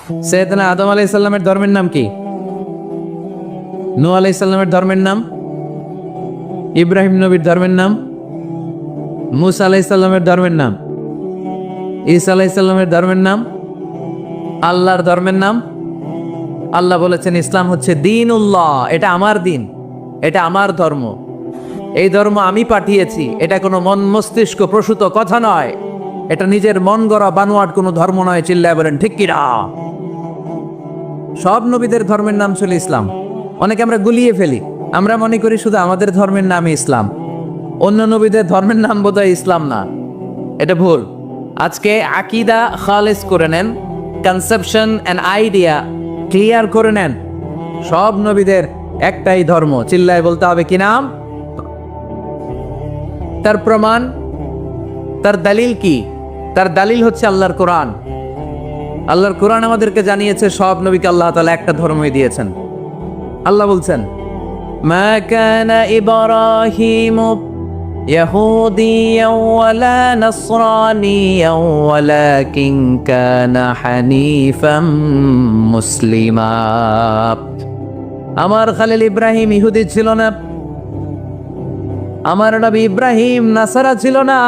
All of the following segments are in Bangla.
সৈয়দনা আদম আলাইহিস সালামের ধর্মের নাম কি? নূহ আলাইহিস সালামের ধর্মের নাম? ইব্রাহিম নবীর ধর্মের নাম? মুসা আলাইহিস সালামের ধর্মের নাম? ঈসা আলাইহিস সালামের ধর্মের নাম? আল্লাহর ধর্মের নাম? আল্লাহ বলেছেন ইসলাম হচ্ছে দীনুল্লাহ, এটা আমার দিন, এটা আমার ধর্ম, এই ধর্ম আমি পাঠিয়েছি। এটা কোনো মন মস্তিষ্ক প্রসূত কথা নয়, এটা নিজের মন গড়া বানোয়াট কোনো ধর্ম নয়। চিল্লায় বলেন ঠিক কিনা? সব নবীদের ধর্মের নাম ছিল ইসলাম। অনেকে আমরা গুলিয়ে ফেলি, আমরা মনে করি শুধু আমাদের ধর্মের নামই ইসলাম, অন্য নবীদের ধর্মের নাম বোধহয় ইসলাম না। এটা ভুল। আজকে আকীদা খালেস করে নেন, কনসেপশন এন্ড আইডিয়া ক্লিয়ার করে নেন। সব নবীদের একটাই ধর্ম। চিল্লায় বলতে হবে কি নাম? তার প্রমাণ, তার দলিল কি? তার দলিল হচ্ছে আল্লাহর কোরআন। আল্লাহর কোরআন আমাদেরকে জানিয়েছে সব নবীকে আল্লাহ তাআলা একটা ধর্মই দিয়েছেন। আল্লাহ বলছেন, মা কানা ইব্রাহিমু ইয়াহুদিয়ান ওয়ালা নাসরানিয়ান ওয়ালাকিন কানা হানিফাম মুসলিমা। আমার খলিল ইব্রাহিম ইহুদি ছিল না, আমার নবী ইব্রাহিম নাসারা ছিল না,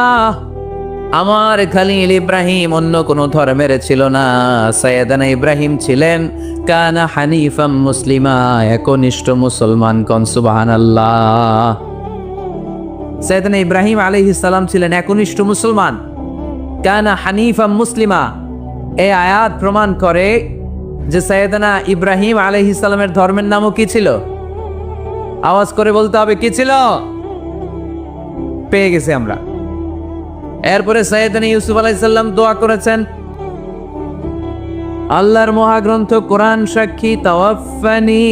আমার খলিল ইব্রাহিম অন্য কোন ধর্মের ছিল না। সাইয়েদানা ইব্রাহিম ছিলেন কানা হানিফাম মুসলিমা, একনিষ্ঠ মুসলমান। কোন সুবহানাল্লাহ। সাইয়েদানা ইব্রাহিম আলাইহিস সালাম ছিলেন একনিষ্ঠ মুসলমান। কানা হানিফাম মুসলিমা, এই আয়াত প্রমাণ করে যে সাইয়েদানা ইব্রাহিম আলাইহিস সালামের ধর্মের নামও কি ছিল? আওয়াজ করে বলতে হবে কি ছিল? পেয়ে গেছি আমরা। এরপরে সাইয়েদনা ইউসুফ আলাইহিস সালাম দোয়া করেছেন, আল্লাহর মহাগ্রন্থ কোরআন সাক্ষী, তাওয়াফফানি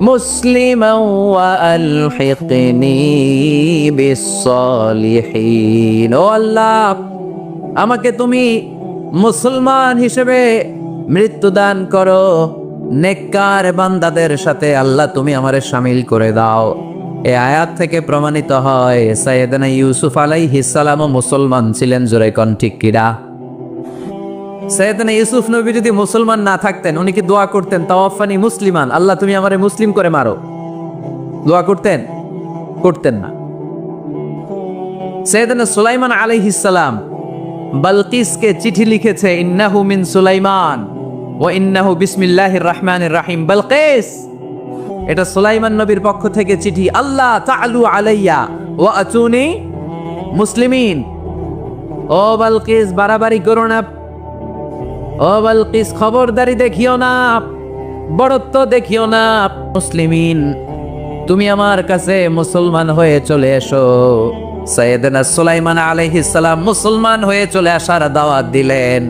মুসলিমান ওয়া আলহিকনি বিস-সালিহিন। ও আল্লাহ, আমাকে তুমি মুসলমান হিসেবে মৃত্যু দান করো, নেককার বান্দাদের সাথে আল্লাহ তুমি আমারে শামিল করে দাও। এই আয়াত থেকে প্রমাণিত হয় সাইয়েদনা ইউসুফ আলাইহিস সালামও মুসলমান ছিলেন। জোরে কোন ঠিক কিনা? সাইয়েদনা ইউসুফ নবী যদি মুসলমান না থাকতেন, উনি কি দোয়া করতেন তাওয়াফফানি মুসলিমান, আল্লাহ তুমি আমারে মুসলিম করে মারো? দোয়া করতেন? করতেন না। সাইয়েদনা সুলাইমান আলাইহিস সালাম বালকিসকে চিঠি লিখেছে, ইন্নাহু মিন সুলাইমান ওয়া ইন্নাহু বিসমিল্লাহির রহমানির রহিম। বালকিস, এটা সুলাইমান নবীর পক্ষ থেকে চিঠি। আল্লাহ তাআলু আলাইয়া ওয়া আতুনি মুসলিমিন। ও বালকিস, বাড়াবাড়ি করো না। ও বালকিস, খবরদারি দেখিও না, বড়ত্ব দেখিও না। মুসলিমিন, তুমি আমার কাছে মুসলমান হয়ে চলে এসো। সাইয়েদনা সুলাইমান আলাইহিস সালাম মুসলমান হয়ে চলে আসার দাওয়াত দিলেন।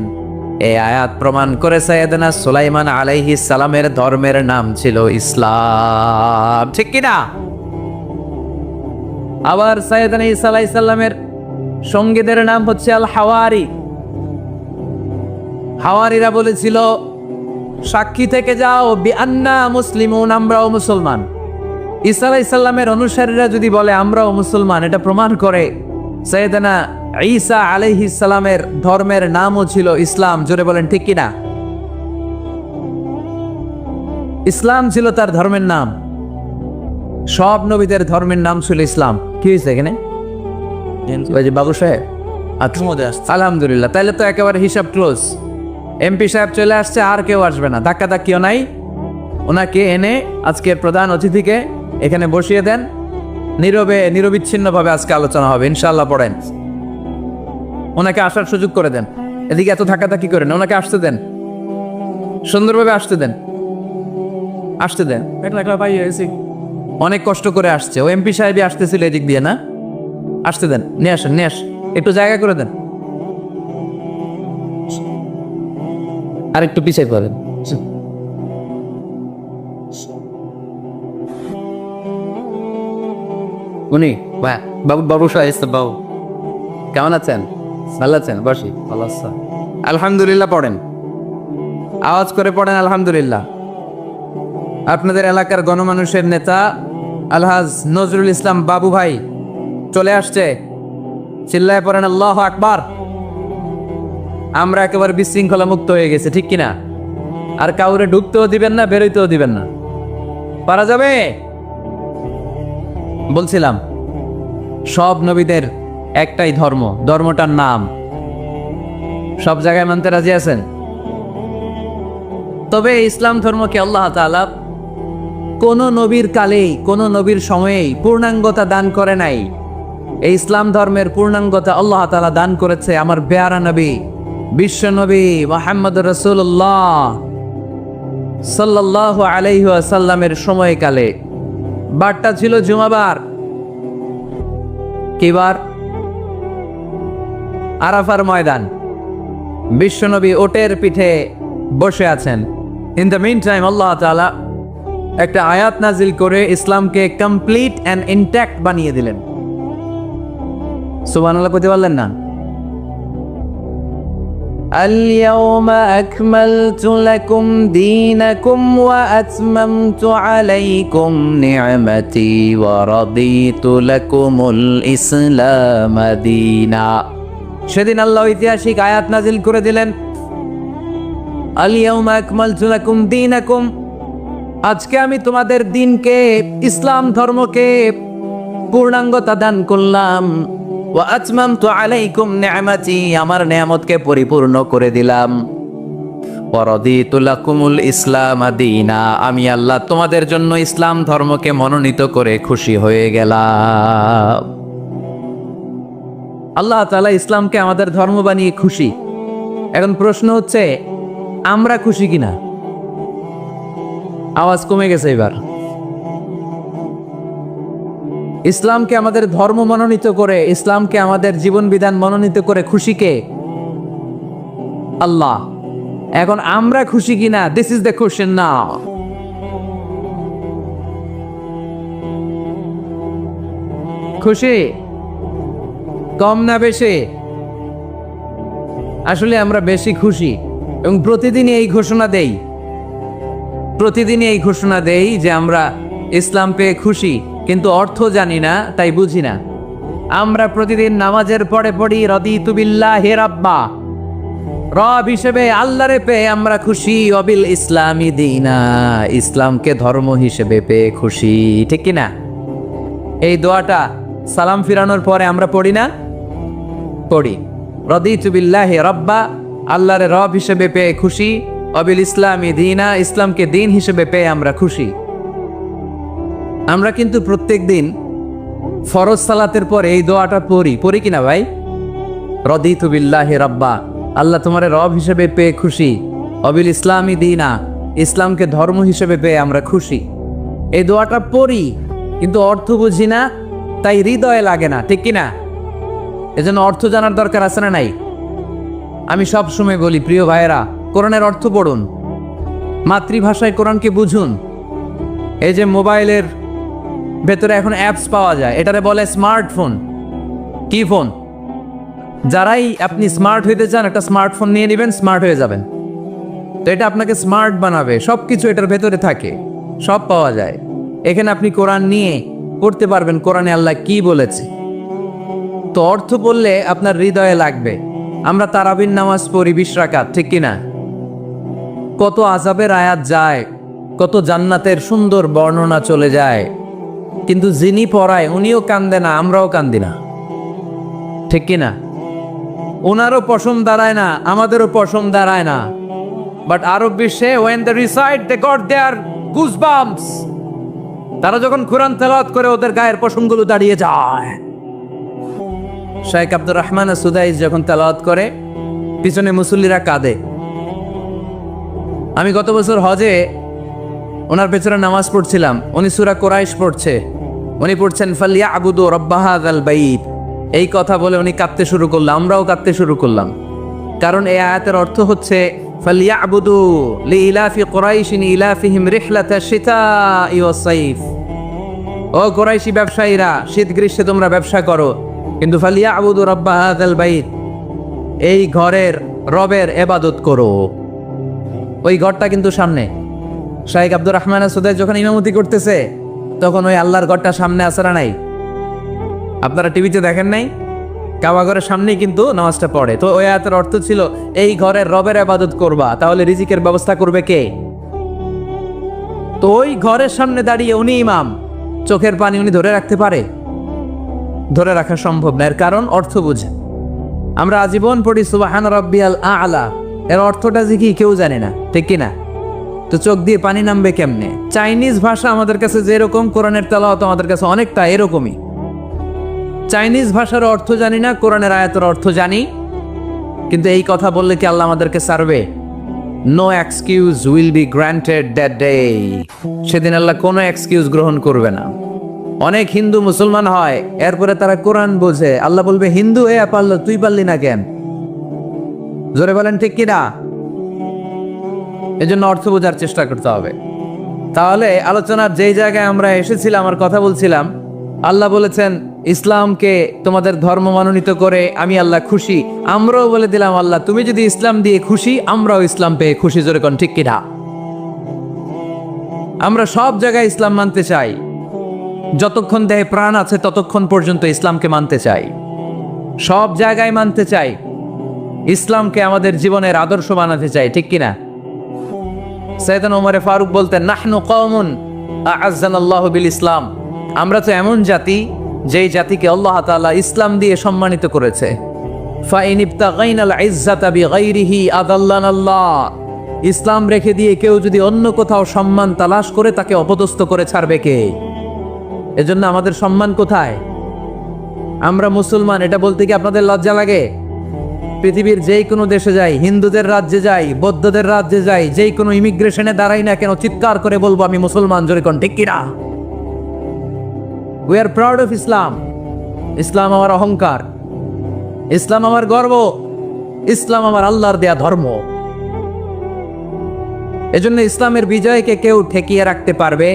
এই আয়াত প্রমাণ করে সাইয়েদনা সুলাইমান আলাইহিস সালামের ধর্মের নাম ছিল ইসলাম। ঠিক কিনা? আবার সাইয়েদনা ঈসা আলাইহিস সালামের সঙ্গীদের নাম হচ্ছে আল হাওয়ারি। হাওয়ারিরা বলেছিল, সাক্ষী থেকে যাও বিআন্না মুসলিমুন, আমরাও মুসলমান। ঈসা আলাইহিস সালামের অনুসারীরা যদি বলে আমরাও মুসলমান, এটা প্রমাণ করে সাইয়েদনা ঈসা আলাইহিস সালামের ধর্মের নামও ছিল ইসলাম। জোরে বলেন ঠিক কিনা? ইসলাম ছিল তার ধর্মের নাম। সব নবীদের ধর্মের নাম ছিল ইসলাম। কি হয়েছে এখানে? বাবু সাহেব আলহামদুলিল্লাহ, তাহলে তো একেবারে হিসাব ক্লোজ। এমপি সাহেব চলে আসছে, আর কেউ আসবে না, ধাক্কা ধাক্কিও নাই। ওনাকে এনে আজকের প্রধান অতিথিকে এখানে বসিয়ে দেন, নীরবে নিরবিচ্ছিন্নভাবে আজকে আলোচনা হবে ইনশাআল্লাহ। পড়েন, ওনাকে আসার সুযোগ করে দেন। এদিকে এত ধাক্কাধাক্কি করেন, ওনাকে আসতে দেন, সুন্দরভাবে আসতে দেন, আসতে দেন। অনেক কষ্ট করে আসছে, ও এমপি সাহেবই আসতেছিল এদিক দিয়ে না, আসতে দেন, নিয়ে আসেন, নিয়ে আসেন, একটু জায়গা করে দেন। আর একটু পিছিয়ে পড়েন। উনি বাবু, বাবু সাহেব, বাবু কেমন আছেন? ভালো আছেন? বসি। ভালো আছেন? আলহামদুলিল্লাহ। পড়েন, আওয়াজ করে পড়েন আলহামদুলিল্লাহ। আপনাদের এলাকার গণমানুষের নেতা আলহাজ নজরুল ইসলাম বাবু ভাই চলে আসছে। চিল্লায় পড়েন আল্লাহু আকবার। আমরা একেবারে বিশৃঙ্খলা মুক্ত হয়ে গেছে, ঠিক কিনা? আর কাউরে ঢুকতেও দিবেন না, বেরোইতেও দিবেন না। পারা যাবে? বলছিলাম সব নবীদের একটাই ধর্ম, ধর্মটার নাম সব জায়গায় মানতে রাজি আছেন? তবে ইসলাম ধর্মকে আল্লাহ তাআলা কোন নবীর কালেই, কোন নবীর সময়েই পূর্ণাঙ্গতা দান করে নাই। এই ইসলাম ধর্মের পূর্ণাঙ্গতা আল্লাহ তাআলা দান করেছে আমার পেয়ারা নবী, বিশ্ব নবী মুহাম্মদুর রাসূলুল্লাহ সাল্লাল্লাহু আলাইহি ওয়াসাল্লামের সময়কালে। বারটা ছিল জুমাবার। কিবার? আরাফার ময়দান। বিশ্বনবী ওটের পিঠে বসে আছেন। ইন দ্য মিন টাইম আল্লাহ তাআলা একটা আয়াত নাজিল করে ইসলামকে কমপ্লিট অ্যান্ড ইনট্যাক্ট বানিয়ে দিলেন। সুবহানাল্লাহ কইতে পারলেন না? اليوم أكملت لكم دينكم وأتممت عليكم نعمتي ورضيت لكم الإسلام دينا। সেদিন আল্লাহ ঐতিহাসিক আয়াত নাজিল করে দিলেন, اليوم أكملت لكم دينكم, আজকে আমি তোমাদের দিনকে, ইসলাম ধর্মকে পূর্ণাঙ্গতা দান করলাম। ওয়া আতমামতু আলাইকুম নি'মাতি, আমার নিয়ামতকে পরিপূর্ণ করে দিলাম। ওয়া রাদিতু লাকুমুল ইসলাম দীনা, আমি আল্লাহ তোমাদের জন্য ইসলাম ধর্মকে মনোনীত করে খুশি হয়ে গেলাম। আল্লাহ তাআলা ইসলামকে আমাদের ধর্ম বানিয়ে খুশি। এখন প্রশ্ন হচ্ছে, আমরা খুশি কিনা? আওয়াজ কমে গেছে এবার। ইসলামকে আমাদের ধর্ম মনোনীত করে, ইসলামকে আমাদের জীবন বিধান মনোনীত করে খুশি কে? আল্লাহ। এখন আমরা খুশি কিনা? দিস ইজ দ্য কোশ্চেন নাও। খুশি? কম না বেশি? আসলে আমরা বেশি খুশি, এবং প্রতিদিনই এই ঘোষণা দেই, প্রতিদিনই এই ঘোষণা দেই যে আমরা ইসলাম পেয়ে খুশি, কিন্তু অর্থ জানি না, তাই বুঝি না। আমরা প্রতিদিন নামাজের পরে পড়ি রাদিতু বিল্লাহি রাব্বা, রব হিসেবে আল্লাহরে পেয়ে আমরা খুশি। ওয়াবিল ইসলামি দীনা, ইসলামকে ধর্ম হিসেবে পেয়ে খুশি, ঠিক কিনা? এই দোয়াটা সালাম ফিরানোর পরে আমরা পড়ি না? পড়ি। রাদিতু বিল্লাহি রাব্বা, আল্লাহরে রব হিসেবে পেয়ে খুশি। ওয়াবিল ইসলামি দীনা, ইসলামকে দিন হিসেবে পেয়ে আমরা খুশি। আমরা কিন্তু প্রত্যেক দিন ফরজ সালাতের পরে এই দোয়াটা পড়ি কিনা ভাই? রাদিতু বিল্লাহি রাব্বা, আল্লাহ তোমারে রব হিসেবে পেয়ে খুশি। ওয়াবিল ইসলামি দীনা, ইসলামকে ধর্ম হিসেবে পেয়ে আমরা খুশি। এই দোয়াটা পড়ি, কিন্তু অর্থ বুঝি না, তাই হৃদয়ে লাগে না, ঠিক কিনা? এজন্য অর্থ জানার দরকার আছে না নাই? আমি সব সময় বলি, প্রিয় ভাইয়েরা, কোরআনের অর্থ পড়ুন, মাতৃভাষায় কোরআনকে বুঝুন। এই যে মোবাইলের ভেতরে এখন অ্যাপস পাওয়া যায়, এটারে বলে স্মার্টফোন। কি ফোন? যারাই আপনি স্মার্ট হইতে চান, একটা স্মার্টফোন নিয়ে নেবেন, স্মার্ট হয়ে যাবেন। তো এটা আপনাকে স্মার্ট বানাবে, সব কিছু এটার ভেতরে থাকে, সব পাওয়া যায়। এখানে আপনি কোরআন নিয়ে পড়তে পারবেন, কোরআনে আল্লাহ কি বলেছে। তো অর্থ বললে আপনার হৃদয়ে লাগবে। আমরা তারাবির নামাজ পড়ি 20 রাকাত, ঠিক কিনা? কত আযাবের আয়াত যায়, কত জান্নাতের সুন্দর বর্ণনা চলে যায়, কিন্তু যিনি পড়ায় উনিও কান্দে না, আমরাও কান্দি না, ঠিক কিনা? ওনারও পশম দাঁড়ায় না, আমাদেরও পশম দাঁড়ায় না। বাট আরব বিশ্বে when they recite they got their goosebumps, তারা যখন কোরআন তেলাওয়াত করে ওদের গায়ের পশমগুলো দাঁড়িয়ে যায়। শেখ আব্দুর রহমান সুদাইস যখন তেলাওয়াত করে, পিছনে মুসল্লিরা কাঁদে। আমি গত বছর হজে ওনার পেছনে নামাজ পড়ছিলাম, উনি সূরা কুরাইশ পড়ছে, উনি পড়ছেন ফালিয়াবুদু রাব্বা হাযাল বাইত। এই কথা বলে উনি কাঁদতে শুরু করলাম, আমরাও কাঁদতে শুরু করলাম। কারণ এই আয়াতের অর্থ হচ্ছে ফালিয়াবুদু লিইলাফি কুরাইশিন ইলাফিহিম রিহলাতাশ শিতাই ওয়াস সাইফ। ও কুরাইশি ব্যবসায়ীরা, শীত গ্রীষ্মে তোমরা ব্যবসা করো, কিন্তু ফালিয়াবুদু রাব্বা হাযাল বাইত, এই ঘরের রবের ইবাদত করো। ওই ঘরটা কিন্তু সামনে। শাইখ আব্দুর রহমান সুদাইস যখন ইমামতি করতেছে, তখন ওই আল্লাহর ঘরটা সামনে আছে না নাই? আপনারা টিভিতে দেখেন নাই? কাবা ঘরের সামনেই কিন্তু নামাজটা পড়ে। তো ওই আয়াতের অর্থ ছিল এই ঘরের রবের ইবাদত করবা, তাহলে রিজিকের ব্যবস্থা করবে কে? তো ওই ঘরের সামনে দাঁড়িয়ে উনি ইমাম, চোখের পানি উনি ধরে রাখতে পারে? ধরে রাখা সম্ভব না। এর কারণ অর্থ বুঝে। আমরা আজীবন পড়ি সুবহান রাব্বিয়াল আ'লা, এর অর্থটা যে কি কেউ জানে না, ঠিক কিনা? তো চোখ দিয়ে পানি নামবে কেমনে? চাইনিজ ভাষা আমাদের কাছে যেরকম, কোরআনের তেলাওয়াত আমাদের কাছে অনেকটা এরকমই। চাইনিজ ভাষার অর্থ জানি না, কোরআনের আয়াতের অর্থ জানি, কিন্তু এই কথা বললে কি আল্লাহ আমাদেরকে ছাড়বে? No excuse will be granted that day. সেদিন আল্লাহ কোনো এক্সকিউজ গ্রহণ করবে না। অনেক হিন্দু মুসলমান হয়, এরপরে তারা কোরআন বোঝে, আল্লাহ বলবে হিন্দু এ পারলো, তুই পারলি না কেন? জোরে বলেন ঠিক কিনা? এজন্য অর্থ বোঝার চেষ্টা করতে হবে। তাহলে আলোচনার যেই জায়গায় আমরা এসেছিলাম আর কথা বলছিলাম, আল্লাহ বলেছেন ইসলামকে তোমাদের ধর্ম মনোনীত করে আমি আল্লাহ খুশি। আমরাও বলে দিলাম আল্লাহ তুমি যদি ইসলাম দিয়ে খুশি, আমরাও ইসলাম পেয়ে খুশি। জোরে কোন ঠিক কিনা? আমরা সব জায়গায় ইসলাম মানতে চাই, যতক্ষণ দেহে প্রাণ আছে ততক্ষণ পর্যন্ত ইসলামকে মানতে চাই, সব জায়গায় মানতে চাই, ইসলামকে আমাদের জীবনের আদর্শ বানাতে চাই, ঠিক কিনা? সাইয়েদনা ওমর ফারুক বলতেন নাহনু কওমুন আ'আজ্জানাল্লাহু বিল ইসলাম, আমরা তো এমন জাতি যেই জাতিকে আল্লাহ তাআলা ইসলাম দিয়ে সম্মানিত করেছে। ফাইন ইবতাগাইনাল ইজ্জাতা বিগাইরিহি আযাল্লানাল্লাহ, ইসলাম রেখে দিয়ে কেউ যদি অন্য কোথাও সম্মান তালাশ করে তাকে অপদস্থ করে ছাড়বে কে? এজন্য আমাদের সম্মান কোথায়? আমরা মুসলমান, এটা বলতে কি আপনাদের লজ্জা লাগে? পৃথিবীর যেই কোনো দেশে যাই, হিন্দুদের রাজ্যে যাই, বৌদ্ধদের রাজ্যে যাই, যেই কোনো ইমিগ্রেশনে দাঁড়াই না কেন, চিৎকার করে বলবো আমি মুসলমান। জোরে কোন ঠিক কিনা? We are proud of Islam. ইসলাম আমার অহংকার, ইসলাম আমার গর্ব, ইসলাম আমার আল্লাহর দেয়া ধর্ম। এজন্য ইসলামের বিজয়কে কেউ ঠেকিয়ে রাখতে পারবে?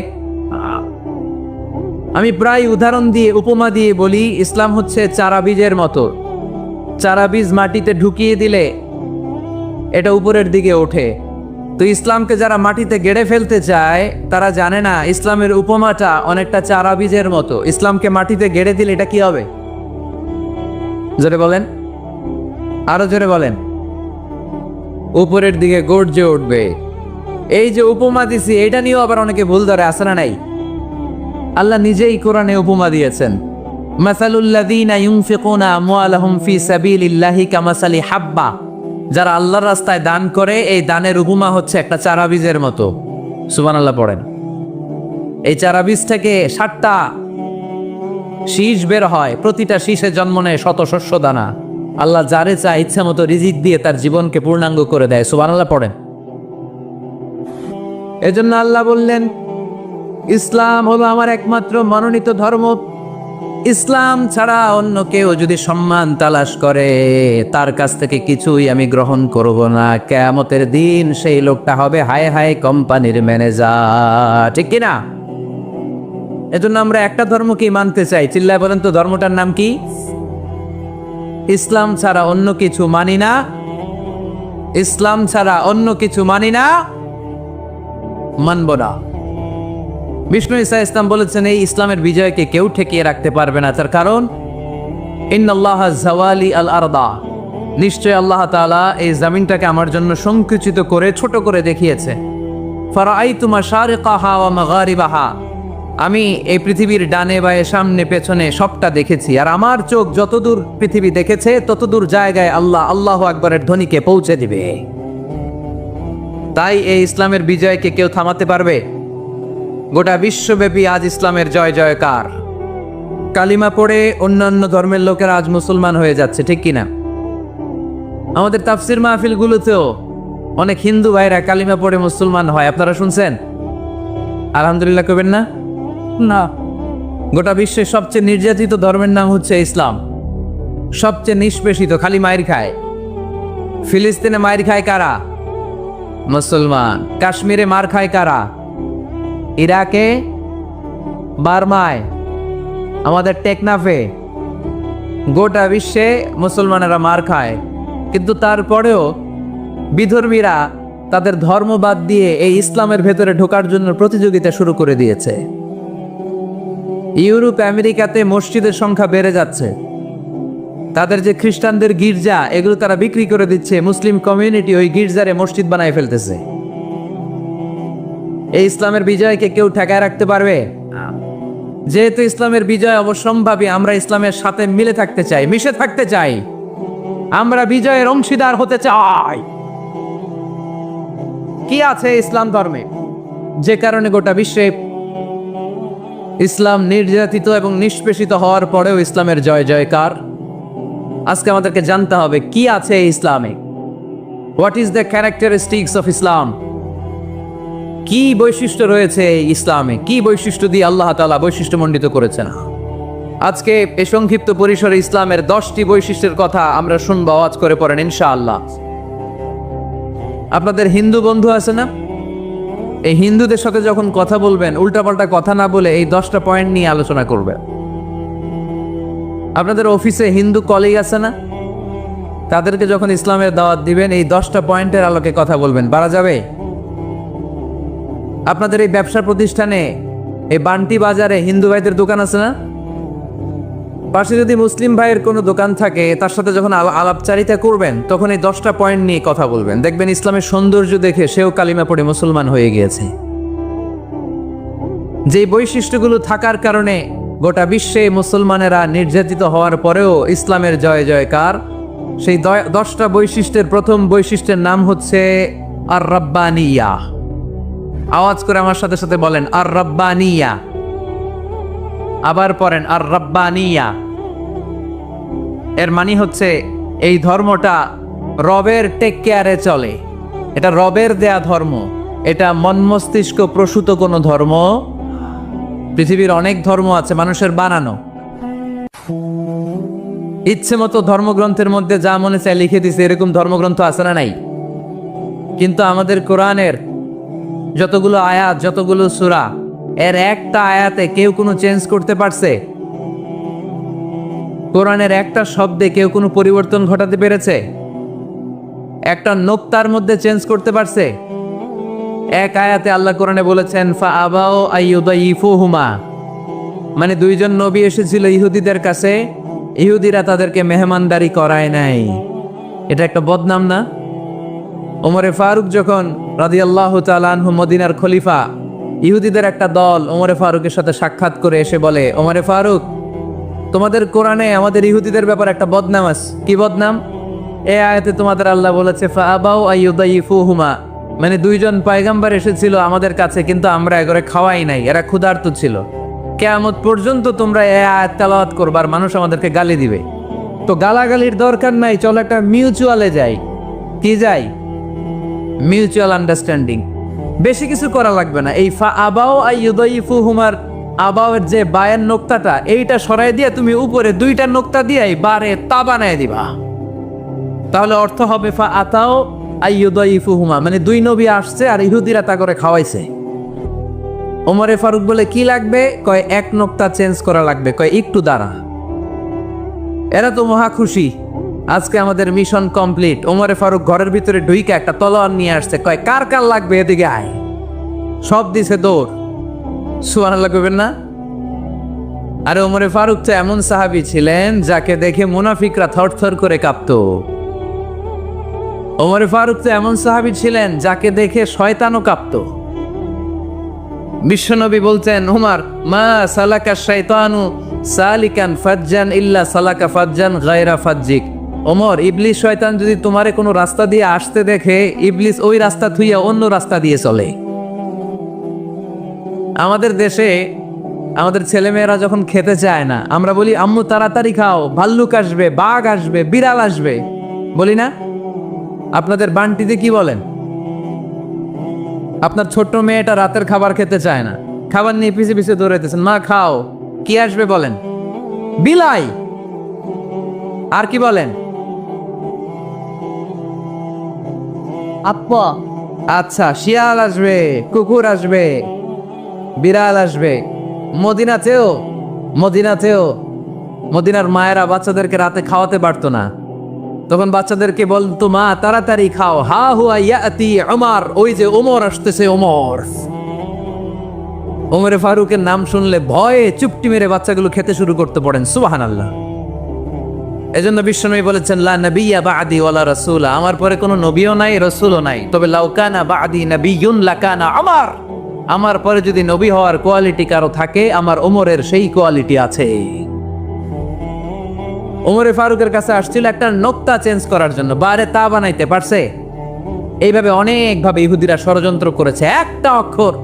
আমি প্রায় উদাহরণ দিয়ে, উপমা দিয়ে বলি, ইসলাম হচ্ছে চারা বীজের মতো। চারা বীজ মাটিতে ঢুকিয়ে দিলে এটা উপরের দিকে ওঠে। তো ইসলামকে যারা মাটিতে গেড়ে ফেলতে চায় তারা জানে না ইসলামের উপমাটা অনেকটা চারা বীজের মতো। ইসলামকে মাটিতে গেড়ে দিলে এটা কি হবে? জোরে বলেন, আরো জোরে বলেন। উপরের দিকে গর্জে উঠবে। এই যে উপমা দিছি, এটা নিয়েও আবার অনেকে ভুল ধরে, আছে না নাই? আল্লাহ নিজেই কোরআনে উপমা দিয়েছেন, মাসালুল্লাযীনা ইউনফিকুনা আমওয়ালাহুম ফি সাবিলিল্লাহি কামাসালি হাব্বা, যারা আল্লাহর রাস্তায় দান করে এই দানের উপমা হচ্ছে একটা চারা বীজের মতো। সুবহানাল্লাহ পড়েন। এই চারা বীজ থেকে 7টা শীষ বের হয়, প্রতিটা শীষে জন্ম নেয় শত শস্য দানা। আল্লাহ যারে চায় ইচ্ছা মতো রিজিক দিয়ে তার জীবনকে পূর্ণাঙ্গ করে দেয়। সুবহানাল্লাহ পড়েন। এজন্য আল্লাহ বললেন ইসলাম হলো আমার একমাত্র মনোনীত ধর্ম। ইসলাম ছাড়া অন্য কেউ যদি সম্মান তালাশ করে তার কাছ থেকে কিছুই আমি গ্রহণ করব না। কিয়ামতের দিন সেই লোকটা হবে হায় হায় কোম্পানির ম্যানেজার, ঠিক কিনা? এজন্য আমরা একটা ধর্মকেই মানতে চাই। চিল্লায় বলেন তো ধর্মটার নাম কি? ইসলাম ছাড়া অন্য কিছু মানি না, ইসলাম ছাড়া অন্য কিছু মানি না, মানব না। বিষ্ণু ঈসা ইসলাম বলেছেন এই ইসলামের বিজয়কে কেউ ঠেকিয়ে রাখতে পারবে না। তার কারণ ইন্নাল্লাহ জাওয়ালি আল আরদা, নিশ্চয় আল্লাহ তাআলা এই জমিনটাকে আমার জন্য সংকুচিত করে ছোট করে দেখিয়েছে। ফারাআইতু মাশারিকাহা ওয়া মাগারিবাহা, আমি এই পৃথিবীর ডানে বায়ে সামনে পেছনে সবটা দেখেছি। আর আমার চোখ যতদূর পৃথিবী দেখেছে ততদূর জায়গায় আল্লাহ আল্লাহু আকবরের ধ্বনিকে পৌঁছে দিবে। তাই এই ইসলামের বিজয়কে কেউ থামাতে পারবে? গোটা বিশ্বব্যাপী আজ ইসলামের জয় জয়কার। কালিমা পড়ে অন্যান্য ধর্মের লোকেরা আজ মুসলমান হয়ে যাচ্ছে, ঠিক কিনা? আমাদের তাফসির মাহফিলগুলোতেও অনেক হিন্দু ভাইরা কালিমা পড়ে মুসলমান হয়, আপনারা শুনছেন? আলহামদুলিল্লাহ কবেন না? না। গোটা বিশ্বের সবচেয়ে নির্যাতিত ধর্মের নাম হচ্ছে ইসলাম, সবচেয়ে নিষ্পেষিত, খালি মায়ের খায়। ফিলিস্তিনে মায়ের খায় কারা? মুসলমান। কাশ্মীরে মার খায় কারা? ইরাকে, বার্মায়, আমাদের টেকনাফে, গোটা বিশ্বে মুসলমানেরা মার খায়। কিন্তু তারপরেও বিধর্মীরা তাদের ধর্ম বাদ দিয়ে এই ইসলামের ভেতরে ঢোকার জন্য প্রতিযোগিতা শুরু করে দিয়েছে। ইউরোপ আমেরিকাতে মসজিদের সংখ্যা বেড়ে যাচ্ছে, তাদের যে খ্রিস্টানদের গির্জা, এগুলো তারা বিক্রি করে দিচ্ছে, মুসলিম কমিউনিটি ওই গির্জারে মসজিদ বানায় ফেলতেছে। এই ইসলামের বিজয়কে কেউ ঠেকায় রাখতে পারবে? যেহেতু ইসলামের বিজয় অবশ্যম্ভাবী, আমরা ইসলামের সাথে মিলে থাকতে চাই, মিশে থাকতে চাই, আমরা বিজয়ের অংশীদার হতে চাই। কি আছে ইসলাম ধর্মে যে কারণে গোটা বিশ্বে ইসলাম নির্যাতিত এবং নিষ্পেষিত হওয়ার পরেও ইসলামের জয় জয়কার? আজকে আমাদেরকে জানতে হবে কি আছে এই ইসলামে। What is the characteristics of Islam? কি বৈশিষ্ট্য রয়েছে এই ইসলামে? কি বৈশিষ্ট্য দিয়ে আল্লাহ তাআলা বৈশিষ্ট্যমণ্ডিত করেছেন? আজকে এই সংক্ষিপ্ত পরিসরে ইসলামের 10টি বৈশিষ্ট্যের কথা আমরা শুনবো, আওয়াজ করে পড়েন ইনশাআল্লাহ। আপনাদের হিন্দু বন্ধু আছে না? এই হিন্দুদের সাথে যখন কথা বলবেন, উল্টাপাল্টা কথা না বলে এই 10টা পয়েন্ট নিয়ে আলোচনা করবে। আপনাদের অফিসে হিন্দু কলিগ আছে না? তাদেরকে যখন ইসলামের দাওয়াত দিবেন, এই 10টা পয়েন্টের আলোকে কথা বলবেন, পারা যাবে? আপনাদের এই ব্যবসা প্রতিষ্ঠানে, এই বান্টি বাজারে হিন্দু ভাইদের দোকান আছে না? পাশে যদি মুসলিম ভাইয়ের কোনো দোকান থাকে, তার সাথে যখন আলাপচারিতা করবেন, তখন এই 10টা পয়েন্ট নিয়ে কথা বলবেন। দেখবেন ইসলামের সৌন্দর্য দেখে সেও কালিমা পড়ে মুসলমান হয়ে গিয়েছে। যে বৈশিষ্ট্যগুলো থাকার কারণে গোটা বিশ্বে মুসলমানেরা নির্যাতিত হওয়ার পরেও ইসলামের জয় জয়কার, সেই 10টা বৈশিষ্ট্যের প্রথম বৈশিষ্ট্যের নাম হচ্ছে আর রাব্বানিয়া। আওয়াজ করে আমার সাথে সাথে বলেন আর রাব্বানিয়া। আবার পড়েন আর রাব্বানিয়া। এর মানে হচ্ছে এই ধর্মটা রবের টেক কেয়ারে চলে, এটা রবের দেয়া ধর্ম, এটা মন মস্তিষ্ক প্রসূত কোনো ধর্ম। পৃথিবীর অনেক ধর্ম আছে মানুষের বানানো, ইচ্ছে মতো ধর্মগ্রন্থের মধ্যে যা মনে চায় লিখে দিছে, এরকম ধর্মগ্রন্থ আছে না নাই? কিন্তু আমাদের কোরআনের যতগুলো আয়াত, যতগুলো সূরা, এর একটা আয়াতে কেউ কোনো চেঞ্জ করতে পারছে? কোরআনের একটা শব্দে কেউ কোনো পরিবর্তন ঘটাতে পেরেছে? একটা নোক্তার মধ্যে চেঞ্জ করতে পারছে? এক আয়াতে আল্লাহ কোরআনে বলেছেন ফা আবাও আইয়ুদাইফুহুমা, মানে দুইজন নবী এসেছিল ইহুদিদের কাছে, ইহুদিরা তাদেরকে মেহমানদারি করায় নাই। এটা একটা বদনাম না? ওমরে ফারুক যখন রাদিয়াল্লাহু তাআলা আনহু মদিনার খলিফা, ইহুদিদের একটা দল ওমরে ফারুকের সাথে সাক্ষাৎ করে এসে বলে, ওমরে ফারুক, তোমাদের কোরআনে আমাদের ইহুদিদের ব্যাপারে একটা বদনাম আছে। কি বদনাম? এই আয়াতে তোমাদের আল্লাহ বলেছে ফা আবাউ আইয়ুদাইফুহুমা, মানে দুইজন পয়গম্বর এসেছিল আমাদের কাছে, কিন্তু আমরা এগরে খাওয়াই নাই, এরা ক্ষুধার্ত ছিল। কিয়ামত পর্যন্ত তোমরা এই আয়াত তেলাওয়াত করবা আর মানুষ আমাদেরকে গালি দিবে। তো গালাগালির দরকার নাই, চলো একটা মিউচুয়ালে যাই। কি যাই? Mutual understanding. বেশি কিছু করা লাগবে না। এই ফা আবাও আইয়ুদাইফুহুমার আবাওয়ের যে বায়ের নোক্তাটা, এইটা সরাই দিয়ে তুমি উপরে 2টা নোক্তা দিয়ে বারে তা বানায় দিবা, তাহলে অর্থ হবে ফা আতাও আইয়ুদাইফুহুমা, মানে 2 নবী আসছে আর ইহুদিরা তা করে খাওয়াইছে। ওমরে ফারুক বলে কি লাগবে? কয় এক নোক্তা চেঞ্জ করা লাগবে। কয় একটু দাঁড়া। এরা তো মহা খুশি, আজকে আমাদের মিশন কমপ্লিট। ওমরে ফারুক ঘরের ভিতরে ঢুইকে একটা তলোয়ার নিয়ে আসছে, কয় কার কার লাগবে এদিকে আয়। সব দিছে দৌড়। সুবহানাল্লাহ কইবেন না? আরে ওমরে ফারুক তো এমন সাহাবী ছিলেন যাকে দেখে মুনাফিকরা থরথর করে কাঁপতো। ওমরে ফারুক তো এমন সাহাবী ছিলেন যাকে দেখে শয়তানও কাঁপতো। বিশ্বনবী বলতেন, উমর মা সালাকা শাইতানু সালিকান ফাজ্জান ইল্লা সালাকা ফাজ্জান গায়রা ফাজ্জিক। ওমর, ইবলিস শয়তান যদি তোমারে কোনো রাস্তা দিয়ে আসতে দেখে, ইবলিস ওই রাস্তা থুইয়া অন্য রাস্তা দিয়ে চলে। আমাদের দেশে আমাদের ছেলেমেয়েরা যখন খেতে চায় না, আমরা বলি আম্মু তাড়াতাড়ি খাও, ভাল্লুক আসবে, বাঘ আসবে, বিড়াল আসবে, বলি না? আপনাদের বান্টিতে কি বলেন? আপনার ছোট্ট মেয়েটা রাতের খাবার খেতে চায় না, খাবার নিয়ে পিছে পিছে দৌড়াইতেছেন, মা খাও, কি আসবে বলেন? বিলাই। আর কি বলেন? আপা। আচ্ছা, শিয়াল আসবে, কুকুর আসবে, বিড়াল আসবে। মদিনাতেও মদিনার মায়েরা বাচ্চাদেরকে রাতে খাওয়াতে পারতো না, তখন বাচ্চাদেরকে বলতো মা তাড়াতাড়ি খাও, হা হুয়া ইয়াতি ওমর, ওই যে ওমর আসতেছে ওমর। ওমরে ফারুকের নাম শুনলে ভয়ে চুপটি মেরে বাচ্চাগুলো খেতে শুরু করতে পড়েন। সুবহানাল্লাহ। এজন্য বিশ্বনবী বলেছেন লা নাবিয়্যা বা'দি ওয়ালা রাসূলা, আমার পরে কোনো নবীও নাই রাসূলও নাই, তবে লাউ কানা বা'দি নাবিয়্যুন লাকানা ওমর, আমার পরে যদি নবী হওয়ার কোয়ালিটি কারো থাকে আমার ওমরের সেই কোয়ালিটি আছে। ওমরে ফারুকের কাছে আসছিল একটা নোক্তা চেঞ্জ করার জন্য, বারে তা বানাইতে পারছে? এইভাবে অনেকভাবে ইহুদিরা ষড়যন্ত্র করেছে, একটা অক্ষর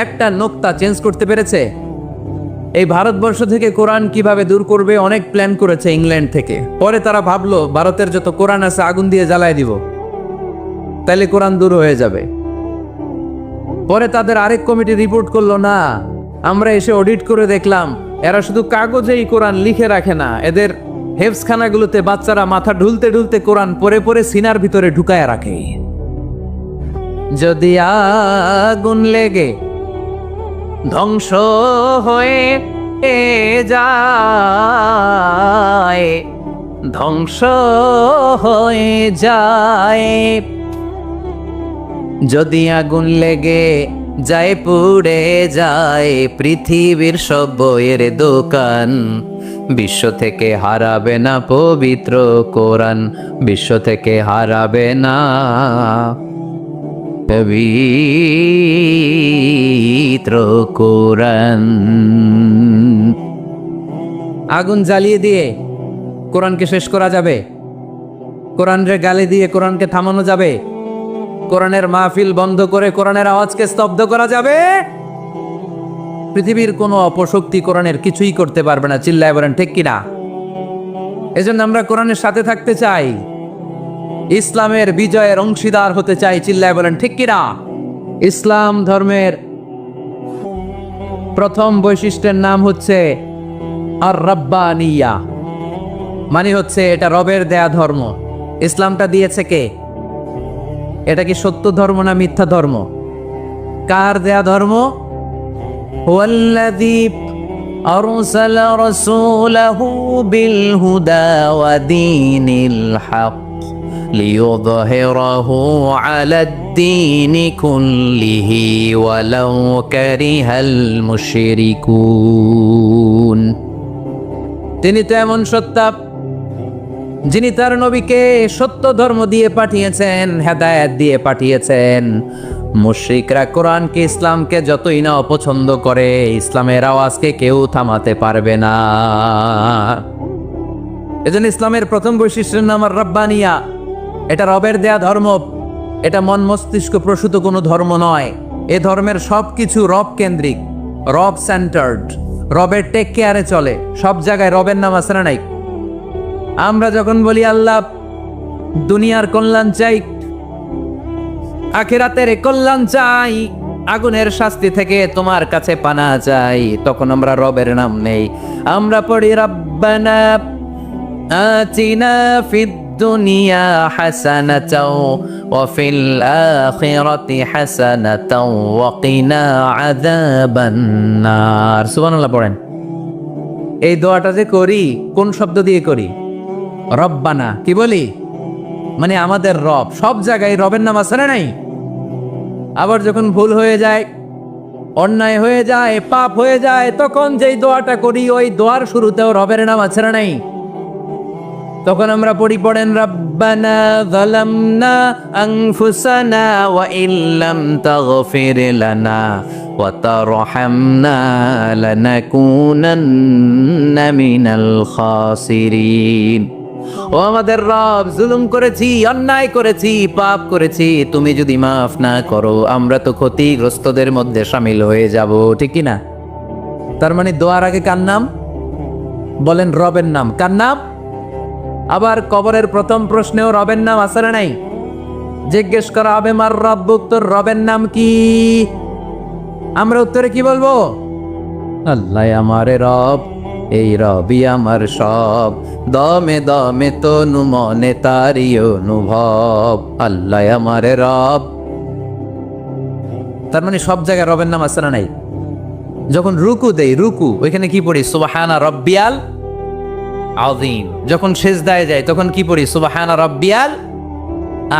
একটা নোক্তা চেঞ্জ করতে পেরেছে? এই ভারতবর্ষ থেকে কোরআন কিভাবে দূর করবে অনেক প্ল্যান করেছে ইংল্যান্ড থেকে। পরে তারা ভাবলো ভারতের যত কোরআন আছে আগুন দিয়ে জ্বালায় দিব, তাইলে কোরআন দূর হয়ে যাবে। পরে তাদের আরেক কমিটি রিপোর্ট করলো, না আমরা এসে অডিট করে দেখলাম এরা শুধু কাগজেই কোরআন লিখে রাখে না, এদের হেফজখানাগুলোতে বাচ্চারা মাথা ঢুলতে ঢুলতে কোরআন পড়ে পড়ে সিনার ভিতরে ঢুকায় রাখে। যদি আগুন লেগে ধ্বংস হয়ে যায়, ধ্বংস হয়ে যায়, যদি আগুন লেগে যায় পুড়ে যায় পৃথিবীর সব বইয়ের দোকান, বিশ্ব থেকে হারাবে না পবিত্র কোরআন, বিশ্ব থেকে হারাবে না পবিত্র কোরআন। আগুন জ্বালিয়ে দিয়ে কোরআনকে শেষ করা যাবে? কোরআনের গালি দিয়ে কোরআনকে থামানো যাবে? কোরআনের মাহফিল বন্ধ করে কোরআনের আওয়াজকে স্তব্ধ করা যাবে? পৃথিবীর কোনো অপশক্তি কোরআনের কিছুই করতে পারবে না। চিল্লায় বলেন ঠিক কিনা? এজন্য আমরা কোরআনের সাথে থাকতে চাই, ইসলামের বিজয়ের অংশীদার হতে চাই। চিল্লায় বলেন ঠিক কিনা? ইসলাম ধর্মের প্রথম বৈশিষ্ট্যের নাম হচ্ছে আর রাব্বানিয়া, মানে হচ্ছে এটা রবের দেয়া ধর্ম। ইসলামটা দিয়েছে কে? এটা কি সত্য ধর্ম না মিথ্যা ধর্ম? কার দেয়া ধর্ম? হুয়াল্লাযী আরসালা রাসূলাহু বিল হুদা ওয়া দীনিল হক লিইয়ুযহিরাহু আলাদ-দীনি কুল্লিহি ওয়ালাউ কারিহাল মুশরিকুন। তিনি তো এমন সত্তা যিনি তার নবীকে সত্য ধর্ম দিয়ে পাঠিয়েছেন, হেদায়েত দিয়ে পাঠিয়েছেন। মুশরিকরা কোরআনকে ইসলামকে যতই না অপছন্দ করে, ইসলামের আওয়াজকে কেউ থামাতে পারবে না। এজন্য ইসলামের প্রথম বৈশিষ্ট্যের নাম আর রাব্বানিয়া। এটা রবের দেয়া ধর্ম, এটা মন মস্তিষ্ক প্রসূত কোনো ধর্ম নয়। এ ধর্মের সবকিছু রব কেন্দ্রিক, রব সেন্টার্ড, রবের টেক কেয়ারে চলে। সব জায়গায় রবের নাম আছে না নাই? আমরা যখন বলি আল্লাহ দুনিয়ার কল্যাণ চাই, আখিরাতের কল্যাণ চাই, আগুনের শাস্তি থেকে তোমার কাছে পানা চাই, তখন আমরা রবের নাম নেই। আমরা পড়ি রাব্বানা আতিনা ফিদ দুনিয়া হাসানাতাও ওয়া ফিল আখিরাতি হাসানাতাও ওয়া কিনা আযাবান নার। সুবহানাল্লাহ পড়েন। এই দোয়াটা যে করি কোন শব্দ দিয়ে করি? রব্বানা। কি বলি? মানে আমাদের রব। সব জায়গায় রবের নাম আছে না নাই? আবার যখন ভুল হয়ে যায়, অন্যায় হয়ে যায়, পাপ হয়ে যায়, তখন যেই দোয়াটা করি ওই দোয়ার শুরুতেও রবের নাম আছে না নাই? তখন আমরা পড়েন রব্বানা যালামনা আনফুসানা ওয়া ইল্লাম তাগফির লানা ওয়া তারহামনা লানাকুনান্না মিনাল খাসিরিন। ও আমাদের রব, জুলুম করেছি, অন্যায় করেছি, পাপ করেছি, তুমি যদি মাফ না করো আমরা তো ক্ষতিগ্রস্তদের মধ্যে শামিল হয়ে যাব। ঠিক কি না? তার মানে দোয়ার আগে কার নাম? বলেন রবের নাম। কার নাম? আবার কবরের প্রথম প্রশ্নেও রবের নাম আছে না নাই? জিজ্ঞেস করা হবে মার রব্বুক, তোর রবের নাম কি? আমরা উত্তরে কি বলবো? আল্লাহ আমারে রব, এই রবি আমার সব, দমে দমে তনু মনে তারি অনুভব, আল্লাহ আমারে রব। তার মানে সব জায়গায় রবের নাম আছে না নাই? যখন রুকু দেই, রুকু ওইখানে কি পড়ি? সুবহানা রাব্বিয়াল আযীম। যখন সিজদায় যাই তখন কি পড়ি? সুবহানা রাব্বিয়াল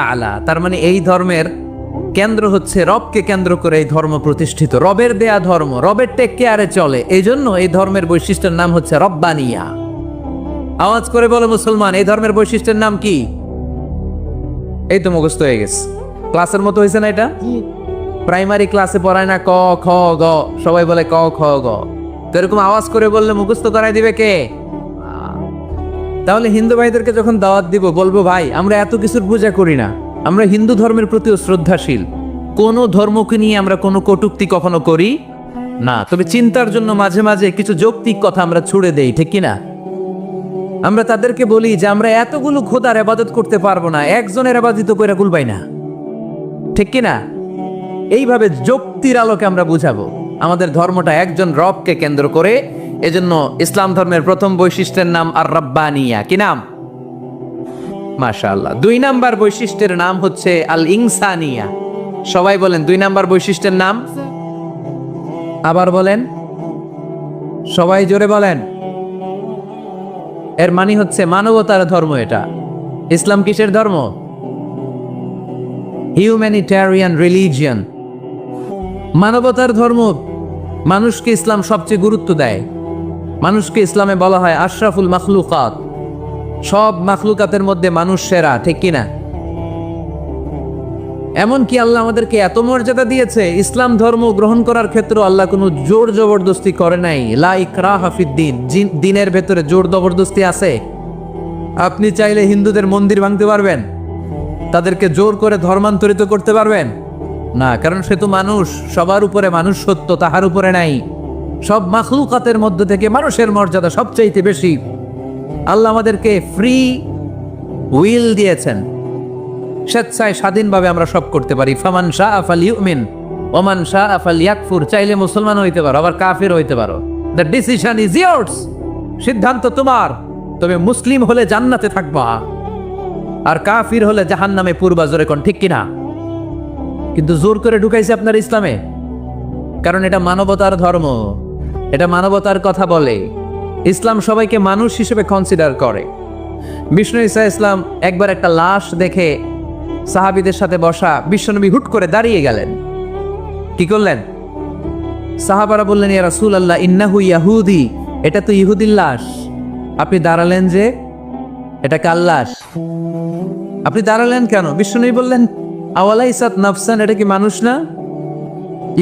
আ'লা। তার মানে এই ধর্মের কেন্দ্র হচ্ছে রবকে কেন্দ্র করে এই ধর্ম প্রতিষ্ঠিত, রবের দেয়া ধর্ম, রবের টেক কেয়ারে চলে। এই জন্য এই ধর্মের বৈশিষ্ট্যের নাম হচ্ছে রব্বানিয়া। আওয়াজ করে বলো মুসলমান, এই ধর্মের বৈশিষ্ট্যের নাম কি? এই তো মুখস্থ হয়ে গেছে। ক্লাসের মতো হয়েছে না এটা? প্রাইমারি ক্লাসে পড়ায় না ক খ গ, সবাই বলে ক খ গ। তো এরকম আওয়াজ করে বললে মুখস্থ করাই দিবে কে? তাহলে হিন্দু ভাইদেরকে যখন দাওয়াত দিব, বলবো ভাই আমরা এত কিছুর পূজা করি না, আমরা হিন্দু ধর্মের প্রতিও শ্রদ্ধাশীল, কোনো ধর্মকে নিয়ে আমরা কোনো কটূক্তি কখনো করি না, তবে চিন্তার জন্য মাঝে মাঝে কিছু যৌক্তিক কথা আমরা ছুড়ে দেই, ঠিক কিনা? আমরা তাদেরকে বলি যে আমরা এতগুলো খোদার ইবাদত করতে পারবো না, একজনের ইবাদত করে কুলবাই না, ঠিক কিনা? এইভাবে যুক্তির আলোকে আমরা বুঝাবো আমাদের ধর্মটা একজন রবকে কেন্দ্র করে। এজন্য ইসলাম ধর্মের প্রথম বৈশিষ্ট্যের নাম আর রাব্বানিয়া। কি নাম? মাশাআল্লাহ। 2 নাম্বার বৈশিষ্ট্যের নাম হচ্ছে আল ইনসানিয়া। সবাই বলেন 2 নাম্বার বৈশিষ্ট্যের নাম। আবার বলেন, সবাই জোরে বলেন। এর মানে হচ্ছে মানবতার ধর্ম। এটা ইসলাম কিসের ধর্ম? হিউম্যানিটেরিয়ান রিলিজিয়ন, মানবতার ধর্ম। মানুষকে ইসলাম সবচেয়ে গুরুত্ব দেয়। মানুষকে ইসলামে বলা হয় আশরাফুল মাখলুকাত, সব মাখলুকাতের মধ্যে মানুষ সেরা, ঠিক কিনা? এমনকি আল্লাহ আমাদেরকে এত মর্যাদা দিয়েছে, ইসলাম ধর্ম গ্রহণ করার ক্ষেত্রে আল্লাহ কোনো জোর জবরদস্তি করে নাই। লা ইকরাহা ফিদ্দিন, দিনের ভেতরে জোর জবরদস্তি আছে? আপনি চাইলে হিন্দুদের মন্দির ভাঙতে পারবেন, তাদেরকে জোর করে ধর্মান্তরিত করতে পারবেন না, কারণ সে তো মানুষ, সবার উপরে মানুষ সত্য, তাহার উপরে নাই। সব মাখলুকাতের মধ্য থেকে মানুষের মর্যাদা সবচাইতে বেশি। আল্লাহ আমাদেরকে ফ্রি উইল দিয়েছেন, স্বেচ্ছায় স্বাধীনভাবে আমরা সব করতে পারি। ফামান শাআ ফালইউমিন ওমান শাআ ফালইয়াকফুর, চাইলে মুসলমান হইতে পারো, আবার কাফির হইতে পারো। দ্য ডিসিশন ইজ ইয়ার্স, সিদ্ধান্ত তোমার। তবে মুসলিম হলে জান্নাতে থাকবা, আর কাফির হলে জাহান্নামে পূর্বা। জোরে কোন ঠিক কিনা? কিন্তু জোর করে ঢুকাইছে আপনার ইসলামে, কারণ এটা মানবতার ধর্ম, এটা মানবতার কথা বলে। ইসলাম সবাইকে মানুষ হিসেবে কনসিডার করে। বিষ্ণু ঈসা ইসলাম একবার একটা লাশ দেখে সাহাবীদের সাথে বসা, বিশ্বনবী হুট করে দাঁড়িয়ে গেলেন। কি করলেন? সাহাবারা বললেন, ইয়া রাসূলুল্লাহ ইন্নাহু ইয়াহুদি, এটা তো ইহুদির লাশ। আপনি দাঁড়ালেন যে, এটা কার লাশ? আপনি দাঁড়ালেন কেন? বিশ্বনবী বললেন, আওয়ালাইসাত নাফসান, এটা কি মানুষ না?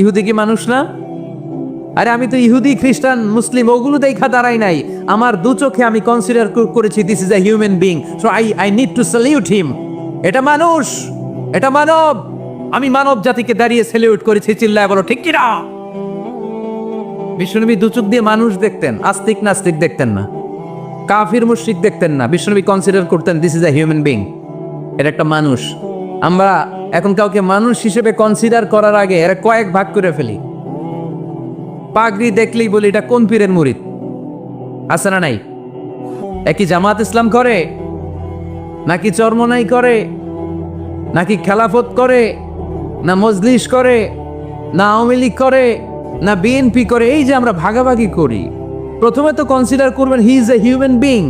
ইহুদি কি মানুষ না? আরে আমি তো ইহুদি, খ্রিস্টান, মুসলিম ওগুলো দেখা দাঁড়াই নাই, আমার দু চোখে আমি কনসিডার করেছি this is a human being, so I need to salute হিম। এটা মানুষ, এটা মানব, আমি মানব জাতিকে দাঁড়িয়ে স্যালিউট করেছি। চিল্লায় বলো ঠিক কিনা? বিশ্বনবী দু চোখ দিয়ে মানুষ দেখতেন, আস্তিক নাস্তিক দেখতেন না, কাফির মুশরিক দেখতেন না। বিশ্বনবী কনসিডার করতেন this is a human being, এটা একটা মানুষ। আমরা এখন কাউকে মানুষ হিসেবে কনসিডার করার আগে এরা কয়েক ভাগ করে ফেলি। পাগড়ি দেখলেই বলি এটা কোন পীরের মুরিদ, আছে না নাই? একই জামাত ইসলাম করে, নাকি চরমনাই করে, নাকি খেলাফত করে, না মজলিস করে, না আওয়ামী লীগ করে, না বিএনপি করে? এই যে আমরা ভাগাভাগি করি, প্রথমে তো কনসিডার করবেন he is a human being,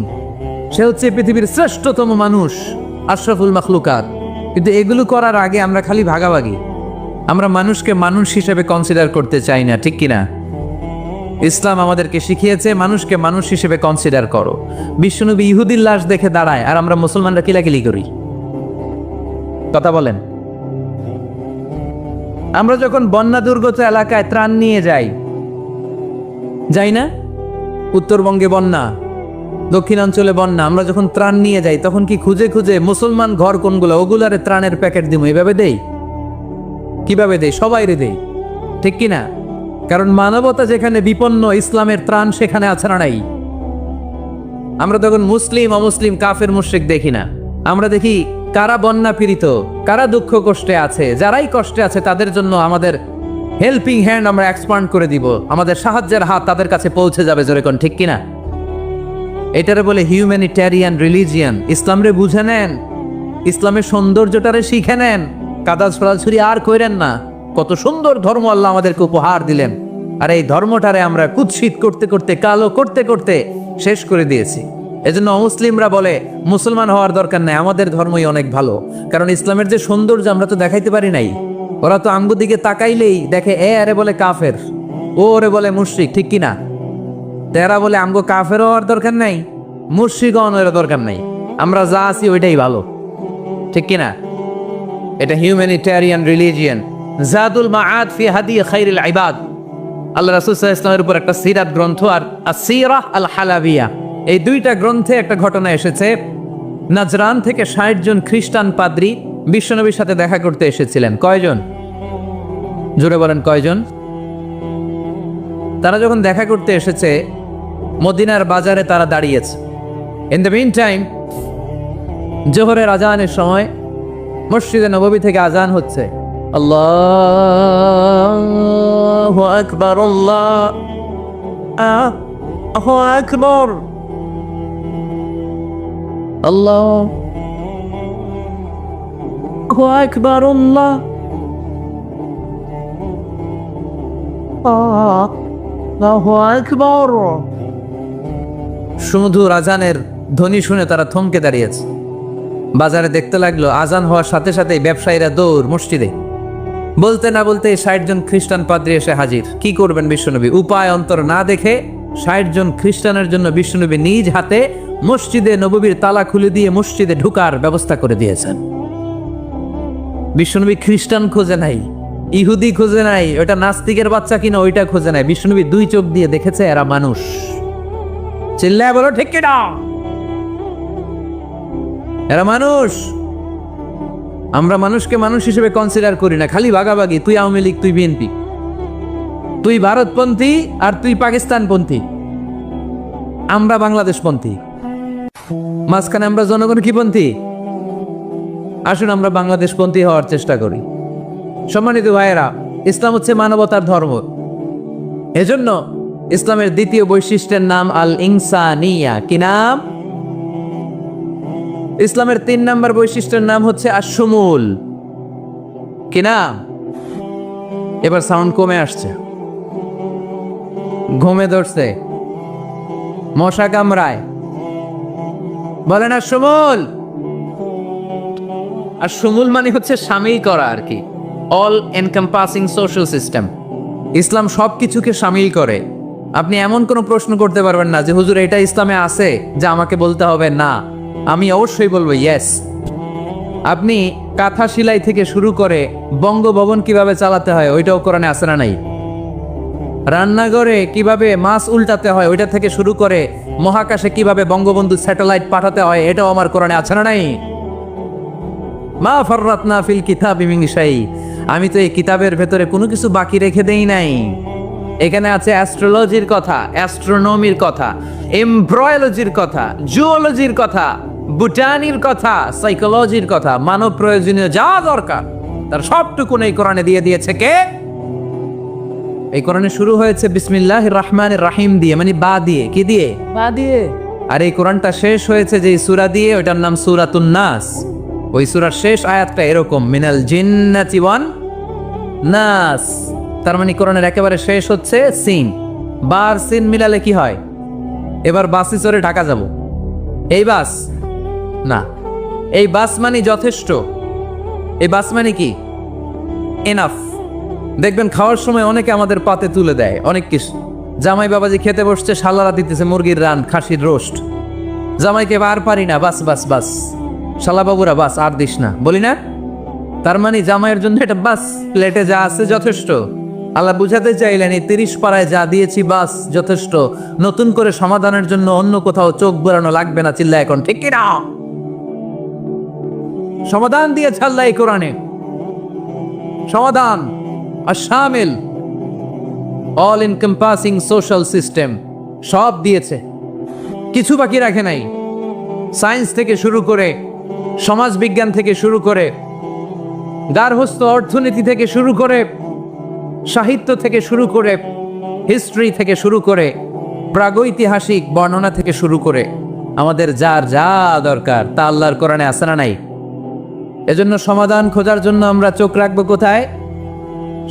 সে হচ্ছে পৃথিবীর শ্রেষ্ঠতম মানুষ, আশরাফুল মাখলুকাত। কিন্তু এগুলো করার আগে আমরা খালি ভাগাভাগি, আমরা মানুষকে মানুষ হিসেবে কনসিডার করতে চাই না, ঠিক কিনা? ইসলাম আমাদেরকে শিখিয়েছে মানুষকে মানুষ হিসেবে কনসিডার করো। বিশ্বনবী ইহুদির লাশ দেখে দাঁড়ায়, আর আমরা মুসলমানরা কিলাকিলি করি। কথা বলেন। আমরা যখন বন্যা দুর্গত এলাকায় ত্রাণ নিয়ে যাই না? উত্তরবঙ্গে বন্যা, দক্ষিণাঞ্চলে বন্যা, আমরা যখন ত্রাণ নিয়ে যাই তখন কি খুঁজে খুঁজে মুসলমান ঘর কোনগুলো, ওগুলারে ত্রাণের প্যাকেট দিব এভাবে দেই? কিভাবে দেই? সবাইরে দেই, ঠিক কিনা? কারণ মানবতা যেখানে বিপন্ন, ইসলামের ত্রাণ সেখানে আছে না নাই? আমরা তখন মুসলিম অমুসলিম কাফের মুশরিক দেখি না, আমরা দেখি কারা বন্যা পীড়িত, কারা দুঃখ কষ্টে আছে। যারাই কষ্টে আছে তাদের জন্য আমাদের হেল্পিং হ্যান্ড আমরা এক্সপান্ড করে দিব, আমাদের সাহায্যের হাত তাদের কাছে পৌঁছে যাবে। জোরে কোন ঠিক কিনা? এটারে বলে হিউম্যানিটেরিয়ান রিলিজিয়ান। ইসলামরে বুঝে নেন, ইসলামের সৌন্দর্যটারে শিখে নেন, কাদা ছড়াছড়ি আর কইরেন না। কত সুন্দর ধর্ম আল্লাহ আমাদেরকে উপহার দিলেন, আর এই ধর্মটারে আমরা কুৎসিত করতে করতে, কালো করতে করতে শেষ করে দিয়েছি। এজন্য অমুসলিমরা বলে মুসলমান হওয়ার দরকার নাই, আমাদের ধর্মই অনেক ভালো। কারণ ইসলামের যে সৌন্দর্য আমরা তো দেখাইতে পারি নাই। ওরা তো আঙ্গুর দিকে তাকাইলেই দেখে এ আরে বলে কাফের, ও ওরে বলে মুশরিক, ঠিক কিনা? তেরা বলে আমগো কাফের হওয়ার দরকার নাই, মুশরিকগণ এর দরকার নাই, আমরা যা আছি ওইটাই ভালো, ঠিক কিনা? এটা হিউম্যানিটেরিয়ান রিলিজিয়ান, জাদুল মাআদ ফি হাদি খাইরিল ইবাদ। আল্লাহ রাসূল সাল্লাল্লাহু আলাইহি ওয়াসাল্লামের উপর একটা সিরাত গ্রন্থ আর আসিরাহ আল হালাবিয়া, এই দুইটা গ্রন্থে একটা ঘটনা এসেছে। নাজরান থেকে ৬০ জন খ্রিস্টান পাদ্রী বিশ্বনবীর সাথে দেখা করতে এসেছিলেন। কয়জন? জোরে বলেন কয়জন? তারা যখন দেখা করতে এসেছে, মদিনার বাজারে তারা দাঁড়িয়েছে। ইন দ্য মিন টাইম জোহরের আজানের সময় মসজিদে নববী থেকে আজান হচ্ছে, আল্লাহু আকবার, আল্লাহু আকবার, আল্লাহু আকবার, আল্লাহু আকবার। সুমধুর আজানের ধ্বনি শুনে তারা থমকে দাঁড়িয়েছে। বাজারে দেখতে লাগলো আজান হওয়ার সাথে সাথে ব্যবসায়ীরা দৌড় মসজিদে। বলতে না বলতে ৬০ জন খ্রিস্টান পাদ্রী এসে হাজির। কি করবেন বিশ্বনবী? উপায় অন্তর না দেখে ৬০ জন খ্রিস্টানের জন্য বিশ্বনবী নিজ হাতে মসজিদে নববীর তালা খুলে দিয়ে মসজিদে ঢুকার ব্যবস্থা করে দিয়েছেন। বিশ্বনবী খ্রিস্টান খোঁজে নাই, ইহুদি খোঁজে নাই, ওটা নাস্তিকের বাচ্চা কিনা ওইটা খোঁজে নাই। বিশ্বনবী ২ চোখ দিয়ে দেখেছে এরা মানুষ। চিল্লায় বলো ঠিক কিনা? এরা মানুষ। আমরা মানুষকে মানুষ হিসেবে কনসিডার করি না, খালি ভাগাভাগি, তুই আওয়ামী লীগ, তুই বিএনপি, তুই ভারতপন্থী আর তুই পাকিস্তানপন্থী, আমরা বাংলাদেশপন্থী। মাঝখানে আমরা জনগণ কি পন্থী? আসুন আমরা বাংলাদেশপন্থী হওয়ার চেষ্টা করি। সম্মানিত ভাইয়েরা, ইসলাম হচ্ছে মানবতার ধর্ম। এজন্য ইসলামের দ্বিতীয় বৈশিষ্ট্যের নাম আল ইনসানিয়া। কি নাম? ইসলামের ৩ নম্বর বৈশিষ্ট্যের নাম হচ্ছে আশ-শুমুল। কি নাম? এবার সাউন্ড কমে আসছে, ঘুমে ধরছে, মশা কামড়ায়, বলেন আশ-শুমুল। আশ-শুমুল মানে হচ্ছে শামিল করা আর কি, অল এনকম্পাসিং সোশ্যাল সিস্টেম। ইসলাম সবকিছুকে শামিল করে। আপনি এমন কোনো প্রশ্ন করতে পারবেন না যে হুজুর এটা ইসলামে আছে, যা আমাকে বলতে হবে না। আমি অবশ্যই বলবো ইয়েস। আপনি কাঁথা সেলাই থেকে শুরু করে বঙ্গভবন কিভাবে চালাতে হয় ওইটাও কোরআনে আছে না নাই? রান্নাঘরে কিভাবে মাছ উল্টাতে হয় ওইটা থেকে শুরু করে মহাকাশে কিভাবে বঙ্গবন্ধু স্যাটেলাইট পাঠাতে হয় এটাও আমার কোরআনে আছে না নাই? মা ফাররাতনা ফিল কিতাবি মিন শাই। আমি তো এই কিতাবের ভেতরে কোনো কিছু বাকি রেখে দেই নাই। এখানে আছে অ্যাস্ট্রোলজির কথা, অ্যাস্ট্রোনমির কথা, এমব্রয়োলজির কথা, জুওলজির কথা, বুটানির কথা, সাইকোলজির কথা, মানব প্রয়োজনীয় যা দরকার তার সবটুকু এই কোরআনে দিয়ে দিয়েছে কে? এই কোরআনে শুরু হয়েছে বিসমিল্লাহির রহমানির রহিম দিয়ে, মানে বা দিয়ে। কি দিয়ে? বা দিয়ে। আর এই কোরআনটা শেষ হয়েছে যে সূরা দিয়ে, ওটার নাম সূরাতুন নাস। ওই সূরার শেষ আয়াতটা এরকম, মিনাল জিন্নাতি ওয়ান নাস। তার মানে কোরআনের একেবারে শেষ হচ্ছে সিন। বার সিন মিলালে কি হয়? এবার বাসে চড়ে ঢাকা যাব, এই বাস না, এই বাস মানে যথেষ্ট, এই বাস মানে কি? এনাফ। দেখবেন খাওয়ার সময় অনেকে আমাদের পাতে তুলে দেয় অনেক কিছু। জামাই বাবাজি খেতে বসছে, শালারা দিতেছে মুরগির রান, খাসির রোস্ট। জামাইকে আর পারি না, বাস বাস বাস, শালা বাবুরা বাস আর দিস না, বলি না? তার মানে জামাইয়ের জন্য এটা বাস, প্লেটে যা আছে যথেষ্ট। আল্লাহ বুঝাতে চাইলেন এই ৩০ পাড়ায় যা দিয়েছি বাস যথেষ্ট, নতুন করে সমাধানের জন্য অন্য কোথাও চোখ বোলানো লাগবে না। চিল্লা এখন ঠিক কিনা? সমাধান দিয়েছে আল্লাহ এই কোরআনে, সমাধান আশ-শামিল, অল এনকম্পাসিং সোশ্যাল সিস্টেম সব দিয়েছে, কিছু বাকি রাখে নাই। সায়েন্স থেকে শুরু করে, সমাজ বিজ্ঞান থেকে শুরু করে, গার্হস্থ্য অর্থনীতি থেকে শুরু করে, সাহিত্য থেকে শুরু করে, হিস্ট্রি থেকে শুরু করে, প্রাগৈতিহাসিক বর্ণনা থেকে শুরু করে, আমাদের যার যা দরকার তা আল্লাহর কোরআনে আছে না নাই? এজন্য সমাধান খোঁজার জন্য আমরা চোখ রাখবো কোথায়?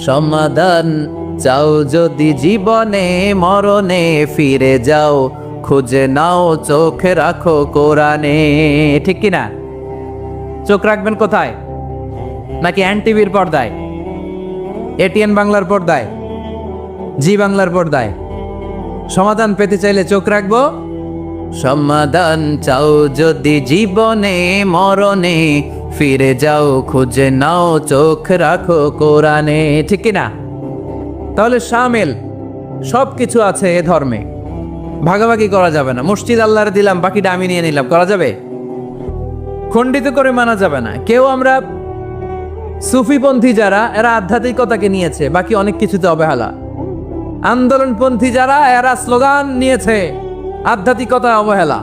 সমাধান চাও যদি জীবনে মরণে ফিরে যাও, খুঁজে নাও চোখে রাখো কোরআনে। ঠিক কিনা? চোখ রাখবেন কোথায়? নাকি এনটিভির পর্দায়, এটিএন বাংলার পর্দায়, জি বাংলার পর্দায়? সমাধান পেতে চাইলে চোখ রাখবো সমাধান চাও যদি জীবনে মরণে, ফিরে যাও খুঁজে নাও চোখ রাখো কোরআনে। ঠিক কিনা? তাহলে শামিল সবকিছু আছে এ ধর্মে, ভাগাভাগি করা যাবে না। মসজিদ আল্লাহর দিলাম, বাকিটা আমি নিয়ে নিলাম, করা যাবে? খণ্ডিত করে মানা যাবে না। কেউ আমরা সুফিপন্থী যারা, এরা আধ্যাত্মিকতাকে নিয়েছে, বাকি অনেক কিছুতে অবহেলা। আন্দোলনপন্থী যারা, এরা স্লোগান নিয়েছে, আধ্যাত্মিকতা অবহেলা।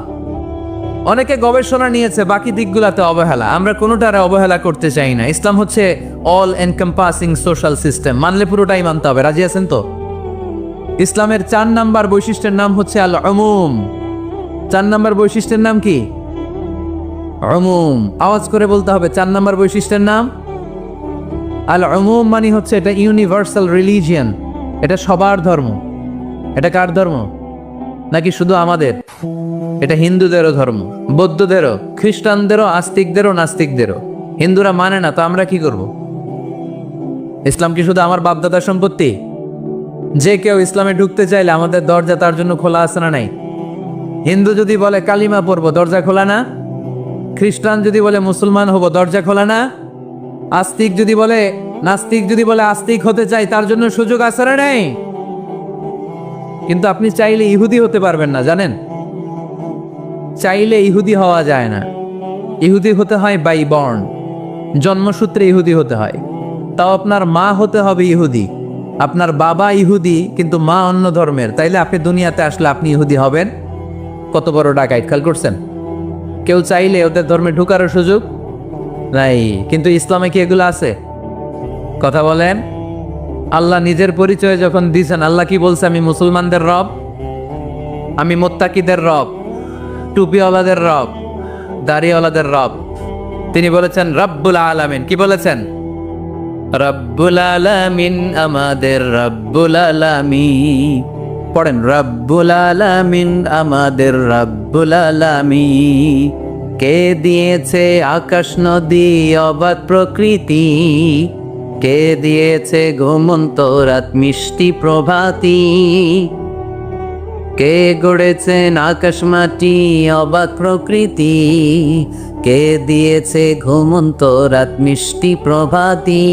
অনেকে গবেষণা নিয়েছে, বাকি দিকগুলাতে অবহেলা। আমরা কোনোটারে অবহেলা করতে চাই না। ইসলাম হচ্ছে অল এনকম্পাসিং সোশ্যাল সিস্টেম, মানলে পুরোটাই মানতে হবে। রাজি আছেন তো? ইসলামের 4 নাম্বার বৈশিষ্ট্যের নাম হচ্ছে আল উমুম। 4 নাম্বার বৈশিষ্ট্যের নাম কি? উমুম। আওয়াজ করে বলতে হবে, 4 নাম্বার বৈশিষ্ট্যের নাম আল উমুম। মানে হচ্ছে এটা ইউনিভার্সাল রিলিজিয়ন, এটা সবার ধর্ম। এটা কার ধর্ম? নাকি শুধু আমাদের? এটা হিন্দুদেরও ধর্ম, বৌদ্ধদেরও, খ্রিস্টানদেরও, আস্তিকদেরও, নাস্তিকদেরও। হিন্দুরা মানে না তো আমরা কি করব? ইসলাম কি শুধু আমার বাপদাদার সম্পত্তি? যে কেউ ইসলামে ঢুকতে চাইলে আমাদের দরজা তার জন্য খোলা আছে না নাই? হিন্দু যদি বলে কালিমা পড়বো, দরজা খোলা না? খ্রিস্টান যদি বলে মুসলমান হব, দরজা খোলা না? আস্তিক যদি বলে, নাস্তিক যদি বলে আস্তিক হতে চাই, তার জন্য সুযোগ আছে না নাই? কিন্তু আপনি চাইলে ইহুদি হতে পারবেন না, জানেন? চাইলে ইহুদি হওয়া যায় না। ইহুদি হতে হয় বাই বর্ন, জন্মসূত্রে ইহুদি হতে হয়। তাও আপনার মা হতে হবে ইহুদি। আপনার বাবা ইহুদি কিন্তু মা অন্য ধর্মের, তাইলে আপনি দুনিয়াতে আসলে আপনি ইহুদি হবেন? কত বড় ডাকাইত! খেয়াল করছেন? কেউ চাইলে ওদের ধর্মে ঢুকারও সুযোগ নাই। কিন্তু ইসলামে কি এগুলো আছে? কথা বলেন। আল্লাহ নিজের পরিচয় যখন দিয়েছেন, আল্লাহ কি বলছে? আমি মুসলমানদের রব, আমি মুত্তাকিদের রব, টুপিওয়ালাদের রব, দাড়িওয়ালাদের রব। তিনি বলেছেন রব্বুল আলামিন। কি বলেছেন? রব্বুল আলামিন, আমাদের রব্বুল আলামিন। পড়েন, রব্বুল আলামিন, আমাদের রব্বুল আলামিন। কে দিয়েছে আকাশ নদী অবাধ প্রকৃতি, কে দিয়েছে ঘুমন্ত রাত মিষ্টি প্রভাতী, কে গড়েছেন আকাশ মাটি অবাক প্রকৃতি, কে দিয়েছে ঘুমন্ত রাত মিষ্টি প্রভাতী।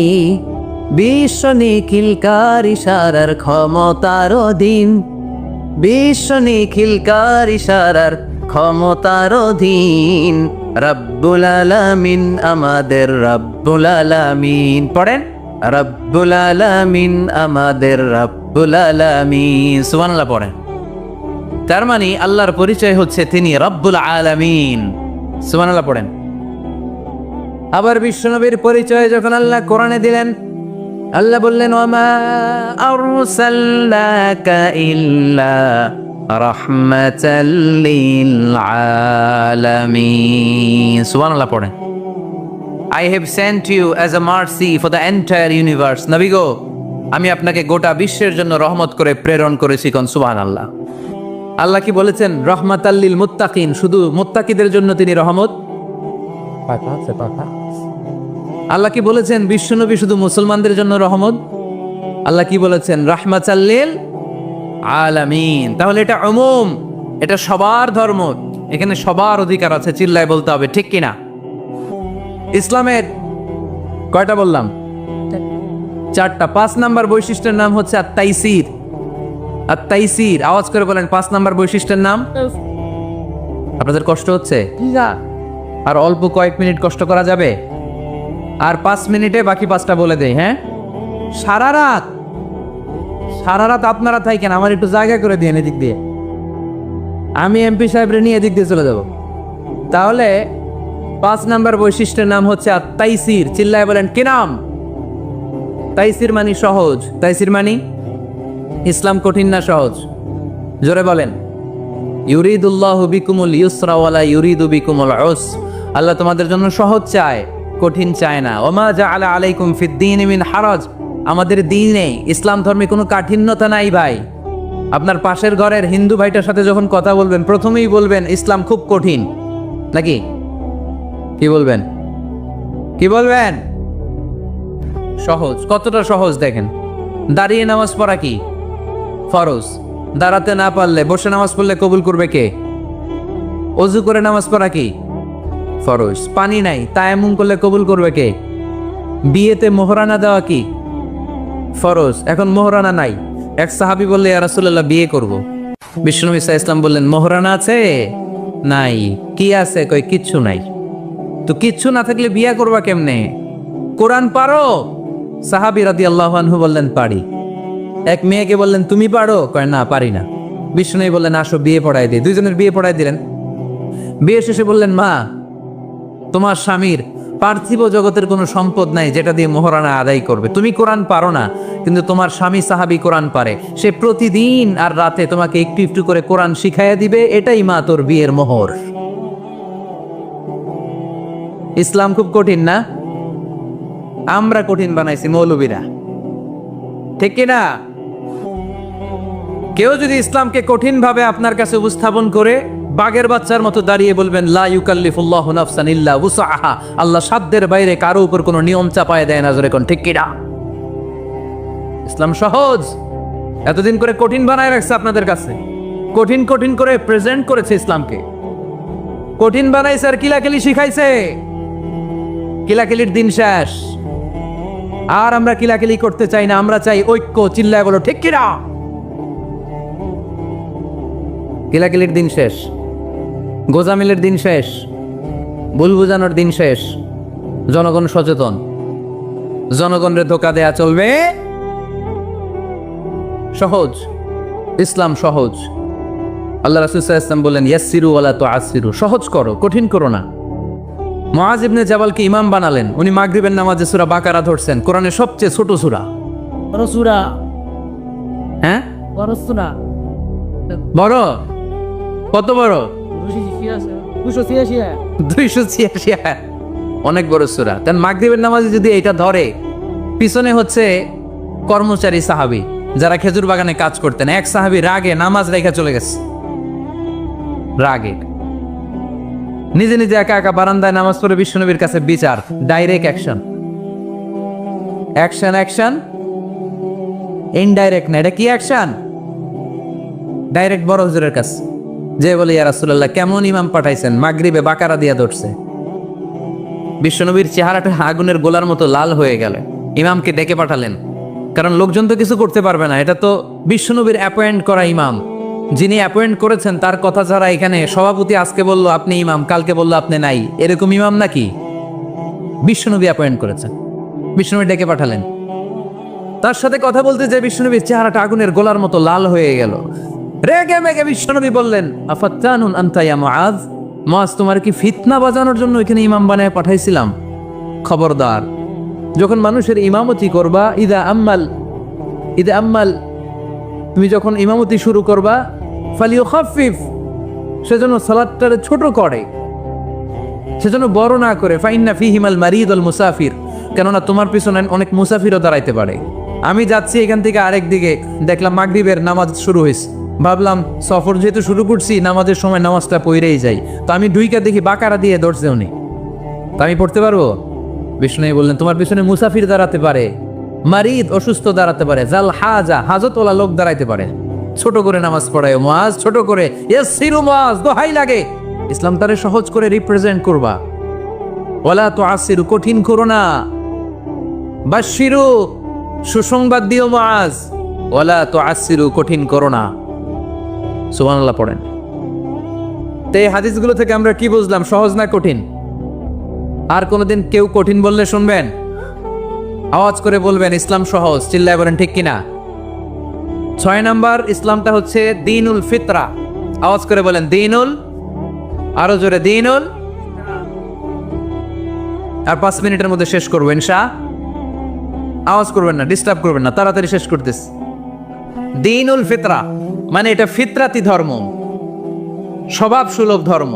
বিশ্ব নিখিলকার ইশারার ক্ষমতার অধীন, বিশ্ব নিখিলকার ইশারার ক্ষমতার অধীন। রব্বুল আলামিন, আমাদের রব্বুল আলামিন। পড়েন, রব্বুল আলামিন, আমাদের রব্বুল আলামিন। সুবহানাল্লাহ পড়েন। তার মানে আল্লাহর পরিচয় হচ্ছে তিনি রব্বুল আলামিন। সুবহানাল্লাহ পড়েন। আবার বিশ্বনবীর পরিচয় যখন আল্লাহ কোরআনে দিলেন, আল্লাহ বললেন ওয়ামা আরসালনাকা ইল্লা রাহমাতাল লিল আলামিন। সুবহানাল্লাহ পড়েন। I have sent you as a mercy for the entire universe. নবী গো, আমি আপনাকে গোটা বিশ্বের জন্য রহমত করে প্রেরণ করেছি। কোন সুবহানাল্লাহ। আল্লাহ কি বলেছেন? রহমাতাল লিল মুত্তাকিন, শুধু মুত্তাকিদের জন্য তিনি রহমত। আল্লাহ কি বলেছেন? বিশ্বনবী শুধু মুসলমানদের জন্য রহমত। আল্লাহ কি বলেছেন? রাহমাতাল লিল আলামিন। তাহলে এটা উমুম, এটা সবার ধর্ম, এখানে সবার অধিকার আছে। চিল্লায় বলতে হবে, ঠিক কিনা? ইসলামের কয়টা বললাম? 4টা। 5 নাম্বার বৈশিষ্ট্যের নাম হচ্ছে আত-তাইসির। আত-তাইসির, আওয়াজ করে বলেন 5 নাম্বার বৈশিষ্ট্যের নাম। আপনাদের কষ্ট হচ্ছে? আর অল্প কয়েক মিনিট কষ্ট করা যাবে? আর 5 মিনিটে বাকি 5টা বলে দেই। হ্যাঁ, সারা রাত আপনারা থাকেন, আমার একটু জায়গা করে দিয়ে এদিক দিয়ে, আমি এমপি সাহেবরে নিয়ে এদিক দিয়ে চলে যাব। তাহলে 5 নাম্বার বৈশিষ্ট্যের নাম হচ্ছে আত-তাইসির। চিল্লায় বলেন, কি নাম? তাইসির মানি সহজ। তাইসির মানি ইসলাম কঠিন না সহজ? জোরে বলেন। ইউরিদুল্লাহু বিকুমুল ইউসরা ওয়ালা ইউরিদু বিকুমুল উসর। আল্লাহ তোমাদের জন্য সহজ চায়, কঠিন চায় না। ওমা জাআলা আলাইকুম ফিদ্দীনি মিন হারাজ। আমাদের দ্বীনে, ইসলাম ধর্মে কোনো কাঠিন্যতা নাই ভাই। আপনার পাশের ঘরের হিন্দু ভাইটার সাথে যখন কথা বলবেন, প্রথমেই বলবেন ইসলাম খুব কঠিন, নাকি? কি বলবেন? কি বলবেন? সহজ। কতটা সহজ দেখেন। দাঁড়িয়ে নামাজ পড়া কি ফরজ? দাঁড়াতে না পারলে বসে নামাজ পড়লে কবুল করবে কে? অজু করে নামাজ পড়া কি ফরজ। পানি নাই, তায়াম্মুম করলে কবুল করবে কে? বিয়েতে মোহরানা দেওয়া কি ফরজ। এখন মোহরানা নাই, এক সাহাবী বললে ইয়া রাসূলুল্লাহ বিয়ে করব। বিশ্বনবী সাল্লাল্লাহু আলাইহি ওয়াসাল্লাম বললেন মোহরানা আছে? নাই। কি আছে? কই কিচ্ছু নাই। তো কিচ্ছু না থাকলে বিয়ে করবা কেমনে? কোরআন পারো? সাহাবী রাদিয়াল্লাহু আনহু বললেন পারি। এক মেয়েকে বললেন তুমি পারো? কয় না পারি না। বিশ্বনবী বললেন আসো বিয়ে পড়াই দিই। দুইজনের বিয়ে পড়াই দিলেন। বিয়ে শেষে বললেন মা, তোমার স্বামীর পার্থিব জগতের কোনো সম্পদ নাই যেটা দিয়ে মোহরানা আদায় করবে। তুমি কোরআন পারো না, কিন্তু তোমার স্বামী সাহাবী কোরআন পারে। সে প্রতিদিন আর রাতে তোমাকে একটু একটু করে কোরআন শিখাইয়া দিবে। এটাই মা তোর বিয়ের মোহর। ইসলাম খুব কঠিন না? আমরা কঠিন বানাইছি মৌলবীরা, ঠিক কিনা? কেউ যদি ইসলামকে কঠিন ভাবে আপনার কাছে উপস্থাপন করে, বাঘের বাচ্চার মতো দাঁড়িয়ে বলবেন লা ইউকাল্লিফুল্লাহু নাফসান ইল্লা উসআহা, আল্লাহ সাধ্যের বাইরে কারো উপর কোনো নিয়ম চাপায় দেয় না। জোরে কোন ঠিক কিনা? ইসলাম সহজ। এতদিন করে কঠিন বানায় রাখছে আপনাদের কাছে, কঠিন কঠিন করে প্রেজেন্ট করেছে ইসলামকে, কঠিন বানাইছে আর কিলাকিলি শিখাইছে। কিলাকিলির দিন শেষ। আর আমরা কিলাকিলি করতে চাই না, আমরা চাই ঐক্য। চিল্লায় বলো ঠিক কিনা? কিলাকিলির দিন শেষ, গোজামিলের দিন শেষ, ভুল বুঝানোর দিন শেষ। জনগণ সচেতন, জনগণের ধোকা দেয়া চলবে। সহজ, ইসলাম সহজ। আল্লাহ রাসূল সাল্লাল্লাহু আলাইহি ওয়াসাল্লাম বলেন ইয়াসসিরু ওয়ালা তুআসসিরু, সহজ করো, কঠিন করো না। মুআয ইবনে জাবালকে ইমাম বানালেন। উনি মাগরিবের নামাজে সূরা বাকারা ধরছেন, কোরআনের সবচেয়ে ছোট সূরা। বড় সূরা, হ্যাঁ বড় সূরা, বড়। কত বড়? 286 আয়াত, অনেক বড় সূরা। তার মাগরিবের নামাজে যদি এটা ধরে, পিছনে হচ্ছে কর্মচারী সাহাবী যারা খেজুর বাগানে কাজ করতেন। এক সাহাবী রাগে নামাজ রেখে চলে গেছে, রাগে নিজে নিজে একা একা বারান্দায় নামাজ পড়ে বিশ্বনবীর কাছে বিচার। Direct action, action action, indirect না। এটা কি অ্যাকশন? ডাইরেক্ট বড় হুজুরের কাছে যে বলে ইয়া রাসূলুল্লাহ কেমন ইমাম পাঠাইছেন, মাগরিবে বাকারা দিয়া ধরছে। বিশ্বনবীর চেহারাটা আগুনের গোলার মতো লাল হয়ে গেল। ইমামকে ডেকে পাঠালেন, কারণ লোকজন তো কিছু করতে পারবে না। এটা তো বিশ্বনবীর অ্যাপয়েন্ট করা ইমাম। যিনি অ্যাপয়েন্ট করেছেন তার কথা ছাড়া এখানে সভাপতি আজকে বললো আপনি ইমাম, কালকে বললো আপনি নাই, এরকম ইমাম নাকি? বিশ্বনবী অ্যাপয়েন্ট করেছেন। বিশ্বনবী ডেকে পাঠালেন, তার সাথে কথা বলতে যে বিশ্বনবীর চেহারাটা আগুনের গোলার মতো লাল হয়ে গেল। রেগে মেগে বিশ্বনবী বললেন আফাত্তানুন আনতা ইয়া মুআয, মুআয তোমার কি ফিতনা বাজানোর জন্য এখানে ইমাম বানায় পাঠাইছিলাম? খবরদার, যখন মানুষের ইমামতি করবা, ইদা আম্মাল, তুমি যখন ইমামতি শুরু করবা, ফালিয়ুখাফফিফ, সেজন্য সালাতটারে ছোট করে, সেজন্য বড় না করে। ফাইন্না ফিহিমাল মারিদ ওয়াল মুসাফির, কেননা তোমার পিছনে অনেক মুসাফিরও দাঁড়াইতে পারে। আমি যাচ্ছি এখান থেকে আরেক দিকে, দেখলাম মাগরিবের নামাজ শুরু হয়েছে, ভাবলাম সফর যেহেতু শুরু করছি, নামাজের সময় নামাজটা পড়েই যাই। তো আমি ডুইকা দেখি বাকারা দিয়ে ধরছে উনি, তা আমি পড়তে পারবো? বিষ্ণু বললেন তোমার পিছনে মুসাফির দাঁড়াতে পারে, মারিদ অসুস্থ দাঁড়াতে পারে, জাল হাজা হাজতওয়ালা লোক দাঁড়াইতে পারে। ছোট করে নামাজ পড়ায় মুআয, ছোট করে। ইয়াসসিরু মুআয, দোহাই লাগে। ইসলাম তারে সহজ করে রিপ্রেজেন্ট করবা। ওয়ালা তুআসসিরু, কঠিন করো না। বাশশিরু, সুসংবাদ দিও মুআয। ওয়ালা তুআসসিরু, কঠিন করো না। সুবহানাল্লাহ পড়েন। তো এই হাদিসগুলো থেকে আমরা কি বুঝলাম? সহজ না কঠিন? আর কোনোদিন কেউ কঠিন বললে শুনবেন? আওয়াজ করে বলবেন ইসলাম সহজ। চিল্লায় বলেন ঠিক কিনা? 6 নাম্বার, ইসলামটা হচ্ছে দ্বীনুল ফিতরা। আওয়াজ করে বলেন দ্বীনুল, আরো জোরে দ্বীনুল। আর 5 মিনিটের মধ্যে শেষ করবো ইনশা। আওয়াজ করবেন না, ডিস্টার্ব করবেন না, তাড়াতাড়ি শেষ করতেছি। দ্বীনুল ফিতরা মানে এটা ফিতরাতি ধর্ম, স্বভাব সুলভ ধর্ম,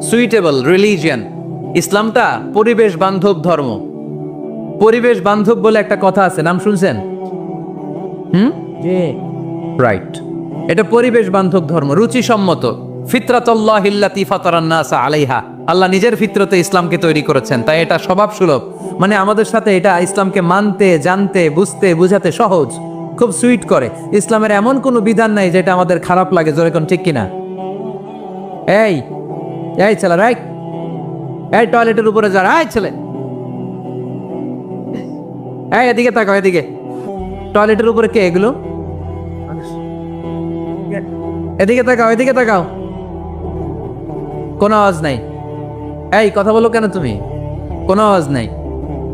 সুইটেবল রিলিজিয়ান। ইসলামটা পরিবেশ বান্ধব ধর্ম। পরিবেশ বান্ধব বলে একটা কথা আছে, নাম শুনছেন? রাইট, এটা পরিবেশ বান্ধব ধর্ম, রুচিসম্মত। ফিতরাতুল্লাহিল্লাতী ফাতারান নাসা আলাইহা, আল্লাহ নিজের ফিতরতে ইসলামকে তৈরি করেছেন, তাই এটা স্বভাব সুলভ। মানে আমাদের সাথে এটা ইসলামকে মানতে, জানতে, বুঝতে, বুঝাতে সহজ, খুব সুইট করে। ইসলামের এমন কোনো বিধান নাই যেটা আমাদের খারাপ লাগে। জোরে কোন ঠিক কিনা? এই এই ছেলে রাইট, এই টয়লেটের উপরে যা, এই ছেলে, এই এদিকে তাকাও, এদিকে। টয়লেটের উপরে কে এগুলো? এদিকে তাকাও, এদিকে তাকাও। কোনো আওয়াজ নাই। এই কথা বলো কেন তুমি? কোনো আওয়াজ নাই।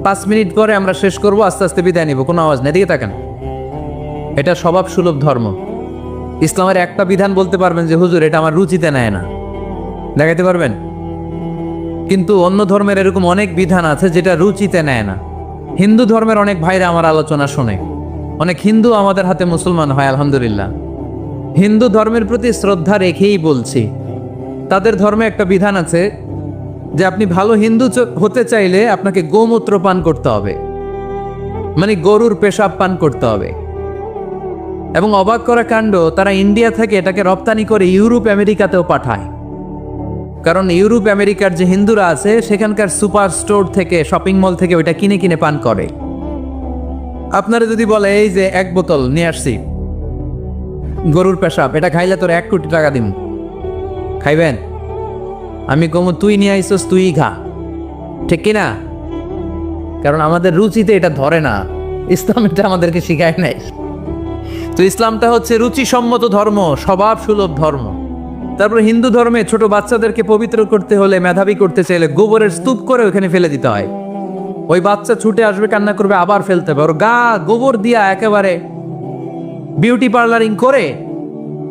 5 মিনিট পরে আমরা শেষ করবো, আস্তে আস্তে বিদায় নিব, কোনো আওয়াজ নেই। এদিকে তাকান। এটা স্বভাব সুলভ ধর্ম। ইসলামের একটা বিধান বলতে পারবেন যে হুজুর এটা আমার রুচিতে নেয় না, দেখাইতে পারবেন? কিন্তু অন্য ধর্মের এরকম অনেক বিধান আছে যেটা রুচিতে নেয় না। হিন্দু ধর্মের অনেক ভাইরা আমার আলোচনা শোনে, অনেক হিন্দু আমাদের হাতে মুসলমান হয়, আলহামদুলিল্লাহ। হিন্দু ধর্মের প্রতি শ্রদ্ধা রেখেই বলছি, তাদের ধর্মে একটা বিধান আছে যে আপনি ভালো হিন্দু হতে চাইলে আপনাকে গোমূত্র পান করতে হবে, মানে গরুর পেশাব পান করতে হবে। এবং অবাক করা কাণ্ড, তারা ইন্ডিয়া থেকে এটাকে রপ্তানি করে ইউরোপ আমেরিকাতেও পাঠায়। কারণ ইউরোপ আমেরিকার যে হিন্দুরা আছে সেখানকার সুপার স্টোর থেকে, শপিং মল থেকে ওইটা কিনে কিনে পান করে। আপনারা যদি বলে এই যে 1 বোতল নিয়ে আসছি গরুর পেশাব, এটা খাইলে তোর 1 কোটি টাকা দিম, খাইবেন? আমি কমু তুই নিয়ে আইসস, তুই খা, ঠিক কিনা? কারণ আমাদের রুচিতে এটা ধরে না, ইসলাম এটা আমাদেরকে শিখায় নাই। তো ইসলামটা হচ্ছে রুচিসম্মত ধর্ম, স্বভাব সুলভ ধর্ম। তারপর হিন্দু ধর্মে ছোট বাচ্চাদেরকে পবিত্র করতে হলে, মেধাবী করতে চাইলে গোবরের স্তূপ করে ওখানে ফেলে দিতে হয়। ওই বাচ্চা ছুটে আসবে, কান্না করবে, আবার ফেলতে হবে। ওর গা গোবর দিয়া একেবারে বিউটি পার্লারিং করে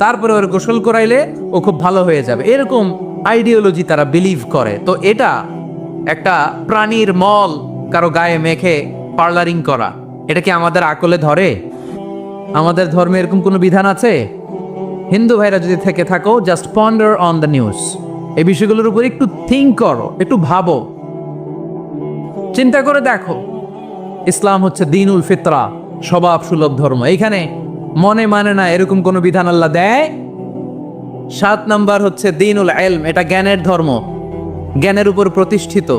তারপরে ওর গোসল করাইলে ও খুব ভালো হয়ে যাবে, এরকম আইডিওলজি তারা বিলিভ করে। তো এটা একটা প্রাণীর মল কারো গায়ে মেখে পার্লারিং করা, এটা কি আমাদের আকলে ধরে? আমাদের ধর্মে এরকম কোনো বিধান আছে? হিন্দু ভাইরা যদি থেকে থাকো, just ponder on the news, এই বিষয়গুলোর উপর একটু থিঙ্ক করো, একটু ভাবো, চিন্তা করে দেখো। ইসলাম হচ্ছে দ্বীনুল ফিতরা, স্বভাব সুলভ ধর্ম। এইখানে মনে মানে না এরকম কোনো বিধান আল্লাহ দেয়। 7 নাম্বার হচ্ছে দ্বীনুল ইলম, এটা জ্ঞানের ধর্ম, জ্ঞানের উপর প্রতিষ্ঠিত।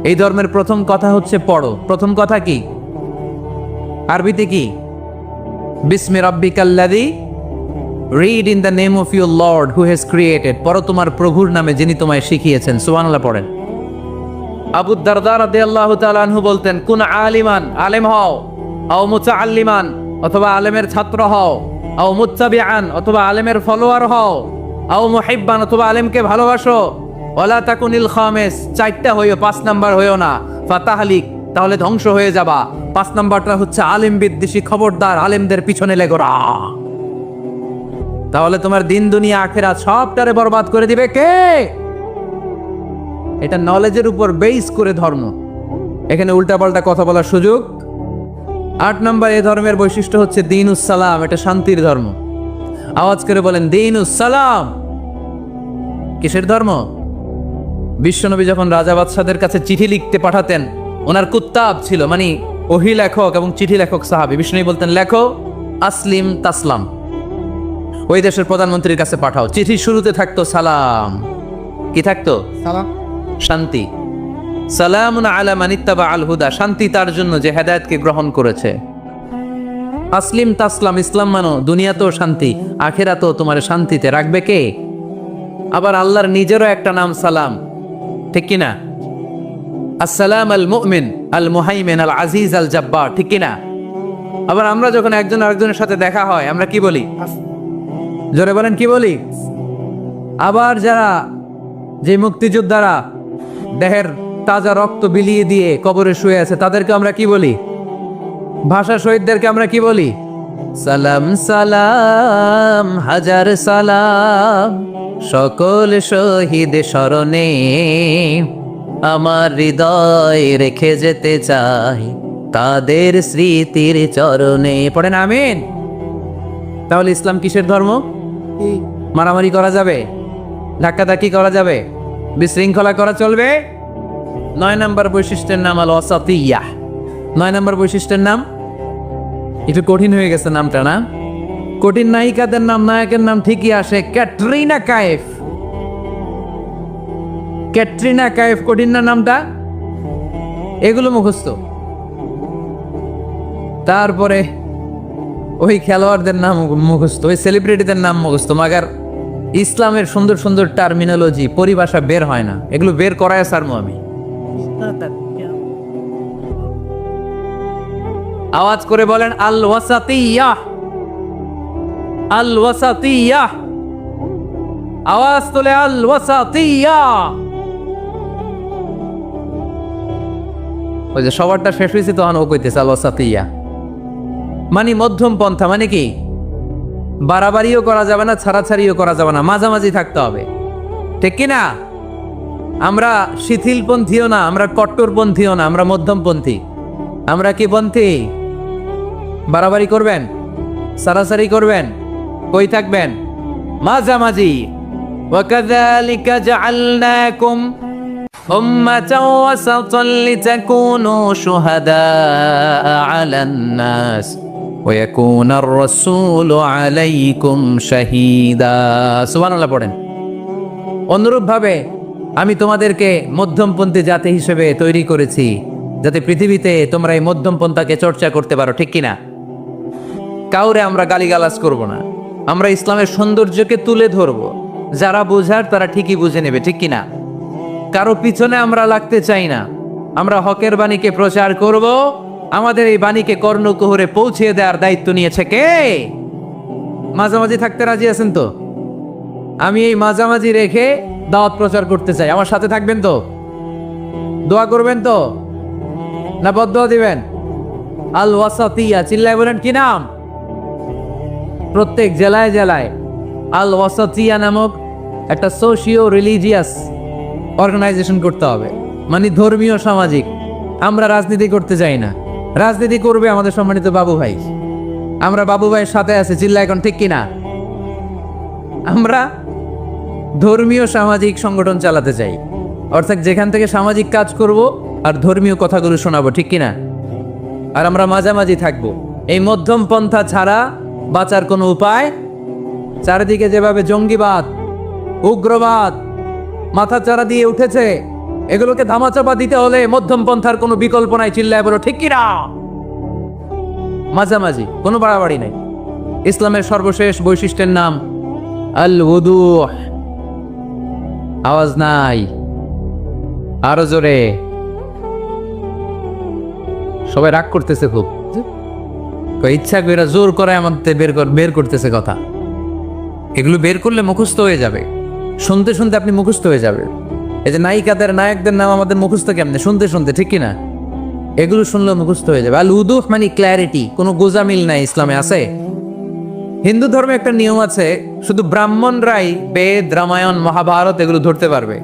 এই ধর্মের প্রথম কথা হচ্ছে পড়ো। প্রথম কথা কি? আরবিতে কি? বিসমি রাব্বিকাল্লাযী, read in the name of your lord who has created. পড়ো তোমার প্রভুর নামে যিনি তোমায় শিখিয়েছেন। সুবহানাল্লাহ পড়েন। আবু দারদা রাদিয়াল্লাহু তাআলা আনহু বলতেন, কুন আলিমান, আলেম হও, আও মুতাআল্লিমান, অথবা আলেমের ছাত্র হও, আও মুত্তাবিআন, অথবা আলেমের ফলোয়ার হও, আও মুহিব্বান, অথবা আলেমকে ভালোবাসো, ওয়ালা তাকুনিল খামিস, 4টা হইও, 5 নাম্বার হইও না, ফাতাহলিক, তাহলে ধ্বংস হয়ে যাবা। 5 নাম্বারটা হচ্ছে আলেম বিদ্বেষী, খবরদার আলেমদের পিছনে লেগোরা, তাহলে তোমার দিন দুনিয়া আখিরাত সবটারে বরবাদ করে দিবে কে? এটা নলেজের উপর বেস করে ধর্ম, এখানে উল্টাপাল্টা কথা বলার সুযোগ। 8 নম্বর এই ধর্মের বৈশিষ্ট্য হচ্ছে দ্বীনুস সালাম, এটা শান্তির ধর্ম। আওয়াজ করে বলেন দ্বীনুস সালাম। কিসের ধর্ম? বিশ্বনবী যখন রাজা বাদশাদের কাছে চিঠি লিখতে পাঠাতেন, ওনার কুত্তাব ছিল, মানে ওহী লেখক এবং চিঠি লেখক সাহাবী। বিশ্বনবী বলতেন লেখো আসলিম তাসলাম, ওই দেশের প্রধানমন্ত্রীর কাছে পাঠাও। চিঠির শুরুতে থাকতো সালাম। কি থাকতো? সালাম, শান্তি। সালামুন আলা মান ইত্তাবা আল হুদা, শান্তি তার জন্য যে হেদায়েতকে গ্রহণ করেছে। আসলিম তাসলাম, ইসলাম মানো, দুনিয়াতেও শান্তি, আখিরাতেও তোমার শান্তিতে রাখবে কে? আবার আল্লাহর নিজেরও একটা নাম সালাম, ঠিক কিনা? আসসালাম আল মুমিন আল মুহাইমিন আল আজিজ আল জাব্বার, ঠিক কিনা? আবার আমরা যখন একজন আরেকজনের সাথে দেখা হয় আমরা কি বলি? জোরে বলেন, কি বলি? আবার যারা, যে মুক্তিযোদ্ধারা দেহের তাজা রক্ত বিলিয়ে দিয়ে কবরে শুয়ে আছে, তাদেরকে আমরা কি বলি? ভাষা শহীদদেরকে আমরা কি বলি? সালাম সালাম হাজার সালাম, সকল শহীদ স্মরণে আমার হৃদয় রেখে যেতে চাই তাদের স্মৃতির চরণে। পড়েন আমিন। তাহলে ইসলাম কিসের ধর্ম? মারামারি করা যাবে? ধাক্কাধাক্কি করা যাবে? বিশৃঙ্খলা করা চলবে? 9 নম্বর বৈশিষ্ট্যের নাম আল ওয়াসাতিয়্যাহ। 9 নম্বর বৈশিষ্ট্যের নাম, একটু কঠিন হয়ে গেছে নামটা না? কঠিন নায়িকাদের নাম, নায়কের নাম ঠিকই আসে। ক্যাটরিনা কাইফ, ক্যাটরিনা কাইফ, কঠিন না নামটা? এগুলো মুখস্থ। তারপরে ওই খেলোয়াড়দের নাম মুখস্থ, ওই সেলিব্রিটিদের নাম মুখস্থ, মাগার ইসলামের সুন্দর সুন্দর টার্মিনোলজি পরিভাষা বের হয় না, এগুলো বের করায় সারমু আমি। আওয়াজ করে বলেন আল ওয়াসাতিয়াহ, আল ওয়াসাতিয়াহ, আওয়াজ তোলে আল ওয়াসাতিয়াহ। ওই যে সবারটা শেষ হয়েছে তখন ও কইতেছে আল ওয়াসাতিয়াহ, মানে মধ্যম পন্থা। মানে কি, বাড়াবাড়িও করা যাবে না, ছাড়াছাড়িও করা যাবে না, মাঝামাঝি থাকতে হবে, ঠিক কি না? আমরা শিথিলপন্থীও না, আমরা কট্টরপন্থীও না, আমরা মধ্যমপন্থী। আমরা কি পন্থী? বাড়াবাড়ি করবেন, সারাসারি করবেন, কই থাকবেন? মাঝামাঝি। ওয়াকাযালিকা জাআলনাকুম উম্মাতান ওয়াসাতান লিতাকুনু শুহাদাআ আলান নাস ওয়া ইয়াকুনার রাসূলু আলাইকুম শাহীদা। সুবহানাল্লাহ পড়েন। অনুরূপভাবে আমি তোমাদেরকে মধ্যমপন্থী জাতি হিসেবে তৈরি করেছি, যাতে পৃথিবীতে তোমরা এই মধ্যমপন্থাকে চর্চা করতে পারো, ঠিক কিনা? কাউরে আমরা গালিগালাজ করব না, আমরা ইসলামের সৌন্দর্যকে তুলে ধরব, যারা বোঝার তারা ঠিকই বুঝে নেবে, ঠিক কিনা? কারো পিছনে আমরা লাগতে চাই না, আমরা হকের বাণীকে প্রচার করব। আমাদের এই বাণীকে কর্ণকুহরে পৌঁছে দেওয়ার দায়িত্ব নিয়েছে কে? মাঝামাঝি থাকতে রাজি আছেন তো? আমি এই মাঝামাঝি রেখে দাওয়াত প্রচার করতে চাই, আমার সাথে থাকবেন তো? দোয়া করবেন তো, না বদদোয়া দিবেন? আল ওয়াসাতিয়া, চিল্লায় বলেন কি নাম? প্রত্যেক জেলায় জেলায় আল ওয়াসাতিয়া নামক একটা সোশিও রিলিজিয়াস অর্গানাইজেশন করতে হবে, মানে ধর্মীয় সামাজিক। আমরা রাজনীতি করতে চাই না, রাজনীতি করবে আমাদের সম্মানিত বাবু ভাই। আমরা বাবু ভাইয়ের সাথে আছি, চিল্লা এখন, ঠিক কিনা? আমরা ধর্মীয় সামাজিক সংগঠন চালাতে চাই, অর্থাৎ যেখান থেকে সামাজিক কাজ করব আর ধর্মীয় কথাগুলো শোনাবো, ঠিক কিনা? আর আমরা মাঝামাঝি থাকবো। এই মধ্যম পন্থা ছাড়া বাঁচার কোনো উপায়? চারিদিকে যেভাবে জঙ্গিবাদ, উগ্রবাদ মাথাচাড়া দিয়ে উঠেছে, এগুলোকে ধামাচাপা দিতে হলে মধ্যম পন্থার কোনো বিকল্প নাই, চিল্লায় বলো, ঠিক কিনা? মাঝামাঝি, কোনো বাড়াবাড়ি নাই। ইসলামের সর্বশেষ বৈশিষ্ট্যের নাম আল উদুহ। আওয়াজ নাই, আরো জোরে। সবাই রাগ করতেছে খুব, ইচ্ছা করে জোর করে আমাদের বের করতেছে কথা। এগুলো বের করলে মুখস্থ হয়ে যাবে, শুনতে শুনতে আপনি মুখস্থ হয়ে যাবে। এই যে নায়িকাদের নায়কদের নাম আমাদের মুখস্থ কেমনে? শুনতে শুনতে, ঠিক কিনা? এগুলো শুনলে মুখস্থ হয়ে যাবে। আল উদুহ মানে ক্ল্যারিটি, কোনো গোজামিল নাই ইসলামে আছে। হিন্দু ধর্মে একটা নিয়ম আছে, শুধু ব্রাহ্মণরাই বেদ, রামায়ণ, মহাভারত এগুলো ধরতে পারবে,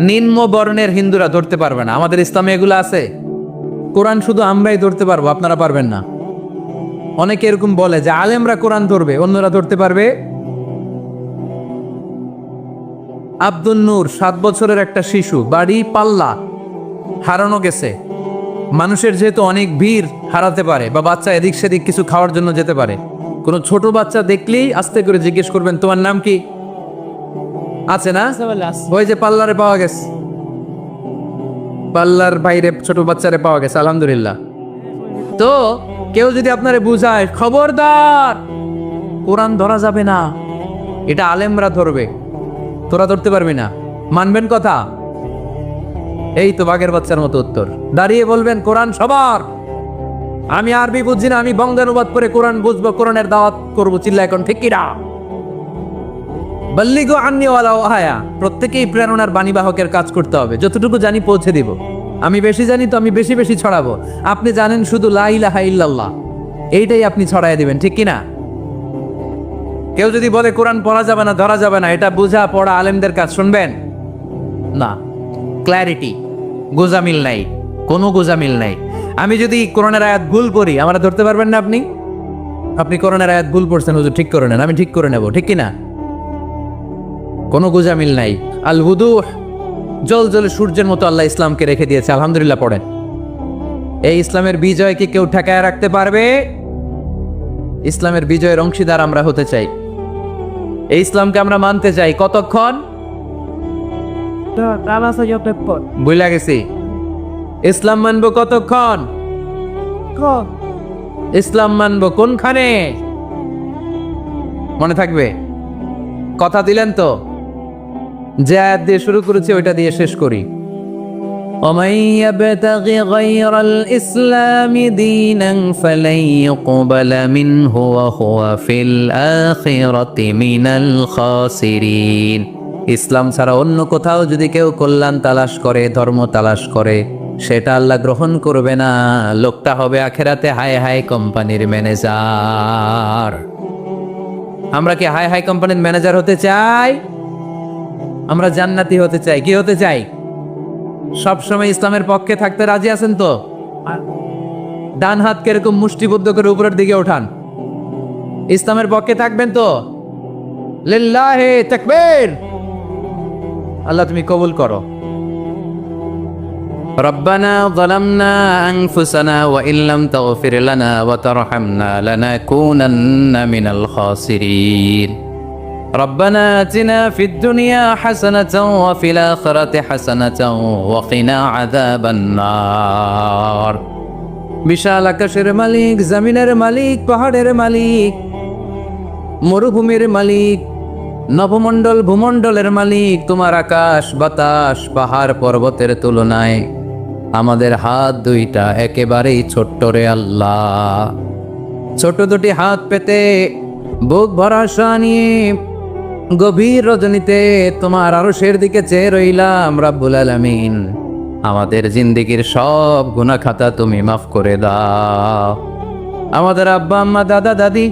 নিম্ন বর্ণের হিন্দুরা ধরতে পারবে না। আমাদের ইসলামে এগুলো আছে। কোরআন শুধু আমরাই ধরতে পারবো, আপনারা পারবেন না। অনেকে এরকম বলে যে আলেমরা কোরআন ধরবে, অন্যরা ধরতে পারবে। আব্দুল নূর 7 বছরের একটা শিশু, বাড়ি পাল্লা, হারানো গেছে। মানুষের যেহেতু অনেক ভিড় হারাতে পারে, বা বাচ্চা এদিক সেদিক কিছু খাওয়ার জন্য যেতে পারে, কোনো ছোট বাচ্চা দেখলেই আস্তে করে জিজ্ঞেস করবেন তোমার নাম কি? আছে না? ওই যে পাল্লারে পাওয়া গেছে, পাল্লার বাইরে ছোট বাচ্চারে পাওয়া গেছে, আলহামদুলিল্লাহ। তো কেউ যদি আপনারে বুঝায় খবরদার কোরআন ধরা যাবে না, এটা আলেমরা ধরবে, তোরা ধরতে পারবি না, মানবেন কথা? এই তো বাঘের বাচ্চার মতো উত্তর। দাঁড়িয়ে বলবেন কোরআন সবার। আমি আরবি বুঝছি না, আমি বঙ্গানুবাদ করে কোরআন বুঝবো, কোরআনের দাওয়াত করবো, চিল্লা এখন, ঠিক কিনা? বল্লিগো আন্নি ওয়ালা ওয়াহায়া, প্রত্যেকেই প্রেরণার বাণীবাহকের কাজ করতে হবে। যতটুকু জানি পৌঁছে দিব। আমি বেশি জানি তো আমি বেশি বেশি ছড়াবো। আপনি জানেন শুধু লা ইলাহা ইল্লাল্লাহ, এইটাই আপনি ছড়াই দিবেন, ঠিক কিনা? কেউ যদি বলে কোরআন পড়া যাবে না, ধরা যাবে না, এটা বোঝা পড়া আলেমদের কাজ, শুনবেন না। ক্ল্যারিটি, গোজামিল নাই, কোনো গোজামিল নাই। আমি যদি কোরআনের আয়াত ভুল পড়ি, আমরা ধরতে পারবেন না। আপনি কোরআনের আয়াত ভুল পড়ছেন, হুজুর ঠিক করে নেন, আমি ঠিক করে নেব, ঠিক কিনা? কোনো গোজামিল নাই। আল উদুহ, জল জলে সূর্যের মতো আল্লাহ ইসলামকে রেখে দিয়েছে, আলহামদুলিল্লাহ পড়েন। এই ইসলামের বিজয় কি কেউ ঠেকায় রাখতে পারবে? ইসলামের বিজয়ের অংশীদার আমরা হতে চাই, এই ইসলামকে আমরা মানতে চাই। কতক্ষণ? বুঝলা গেছি। ইসলাম মানবো কতক্ষণ? ইসলাম মানবো কোনখানে? মনে থাকবে, কথা দিলেন তো? যে আয়াত দিয়ে শুরু করেছি ওইটা দিয়ে শেষ করি। ومن يبتغ غير الإسلام دينا فلن يقبل منه وهو في الآخرة من الخاسرين। ইসলাম ছাড়া অন্য কোথাও যদি কেউ কল্যাণ তালাশ করে, ধর্ম তালাশ করে, সেটা আল্লাহ গ্রহণ করবে না। লোকটা হবে আখেরাতে হাই হাই কোম্পানির ম্যানেজার। আমরা কি হাই হাই কোম্পানির ম্যানেজার হতে চাই? আমরা জান্নাতি হতে চাই। কি হতে চাই? সবসময় ইসলামের পক্ষে থাকতে রাজি আছেন তো? ডান হাত কিরকম মুষ্টিবদ্ধ করে উপরের দিকে ওঠান। ইসলামের পক্ষে থাকবেন তো? লিল্লাহি তাকবীর। আল্লাহ তুমি কবুল করো। ربنا ظلمنا أنفسنا وإن لم تغفر لنا وترحمنا لنكونن من الخاسرين ربنا آتنا في الدنيا حسنة وفي الآخرة حسنة وقنا عذاب النار। বিশাল আকাশের মালিক, জমিনের মালিক, পাহাড়ের মালিক, মরুভূমির মালিক, নভমণ্ডল ভূমণ্ডলের মালিক, তোমার আকাশ বাতাস পাহাড় পর্বতের তুলনায় আমাদের হাত দুইটা একেবারেই ছোট্ট রে আল্লাহ। ছোট দুটি হাত পেতে বুক ভরা আশা নিয়ে গভীর রজনীতে তোমার আরশের দিকে চেয়ে রইলাম। রাব্বুল আলামিন, আমাদের জিন্দেগির সব গুনাহ খাতা তুমি মাফ করে দাও। আমাদের আব্বা আম্মা দাদা দাদি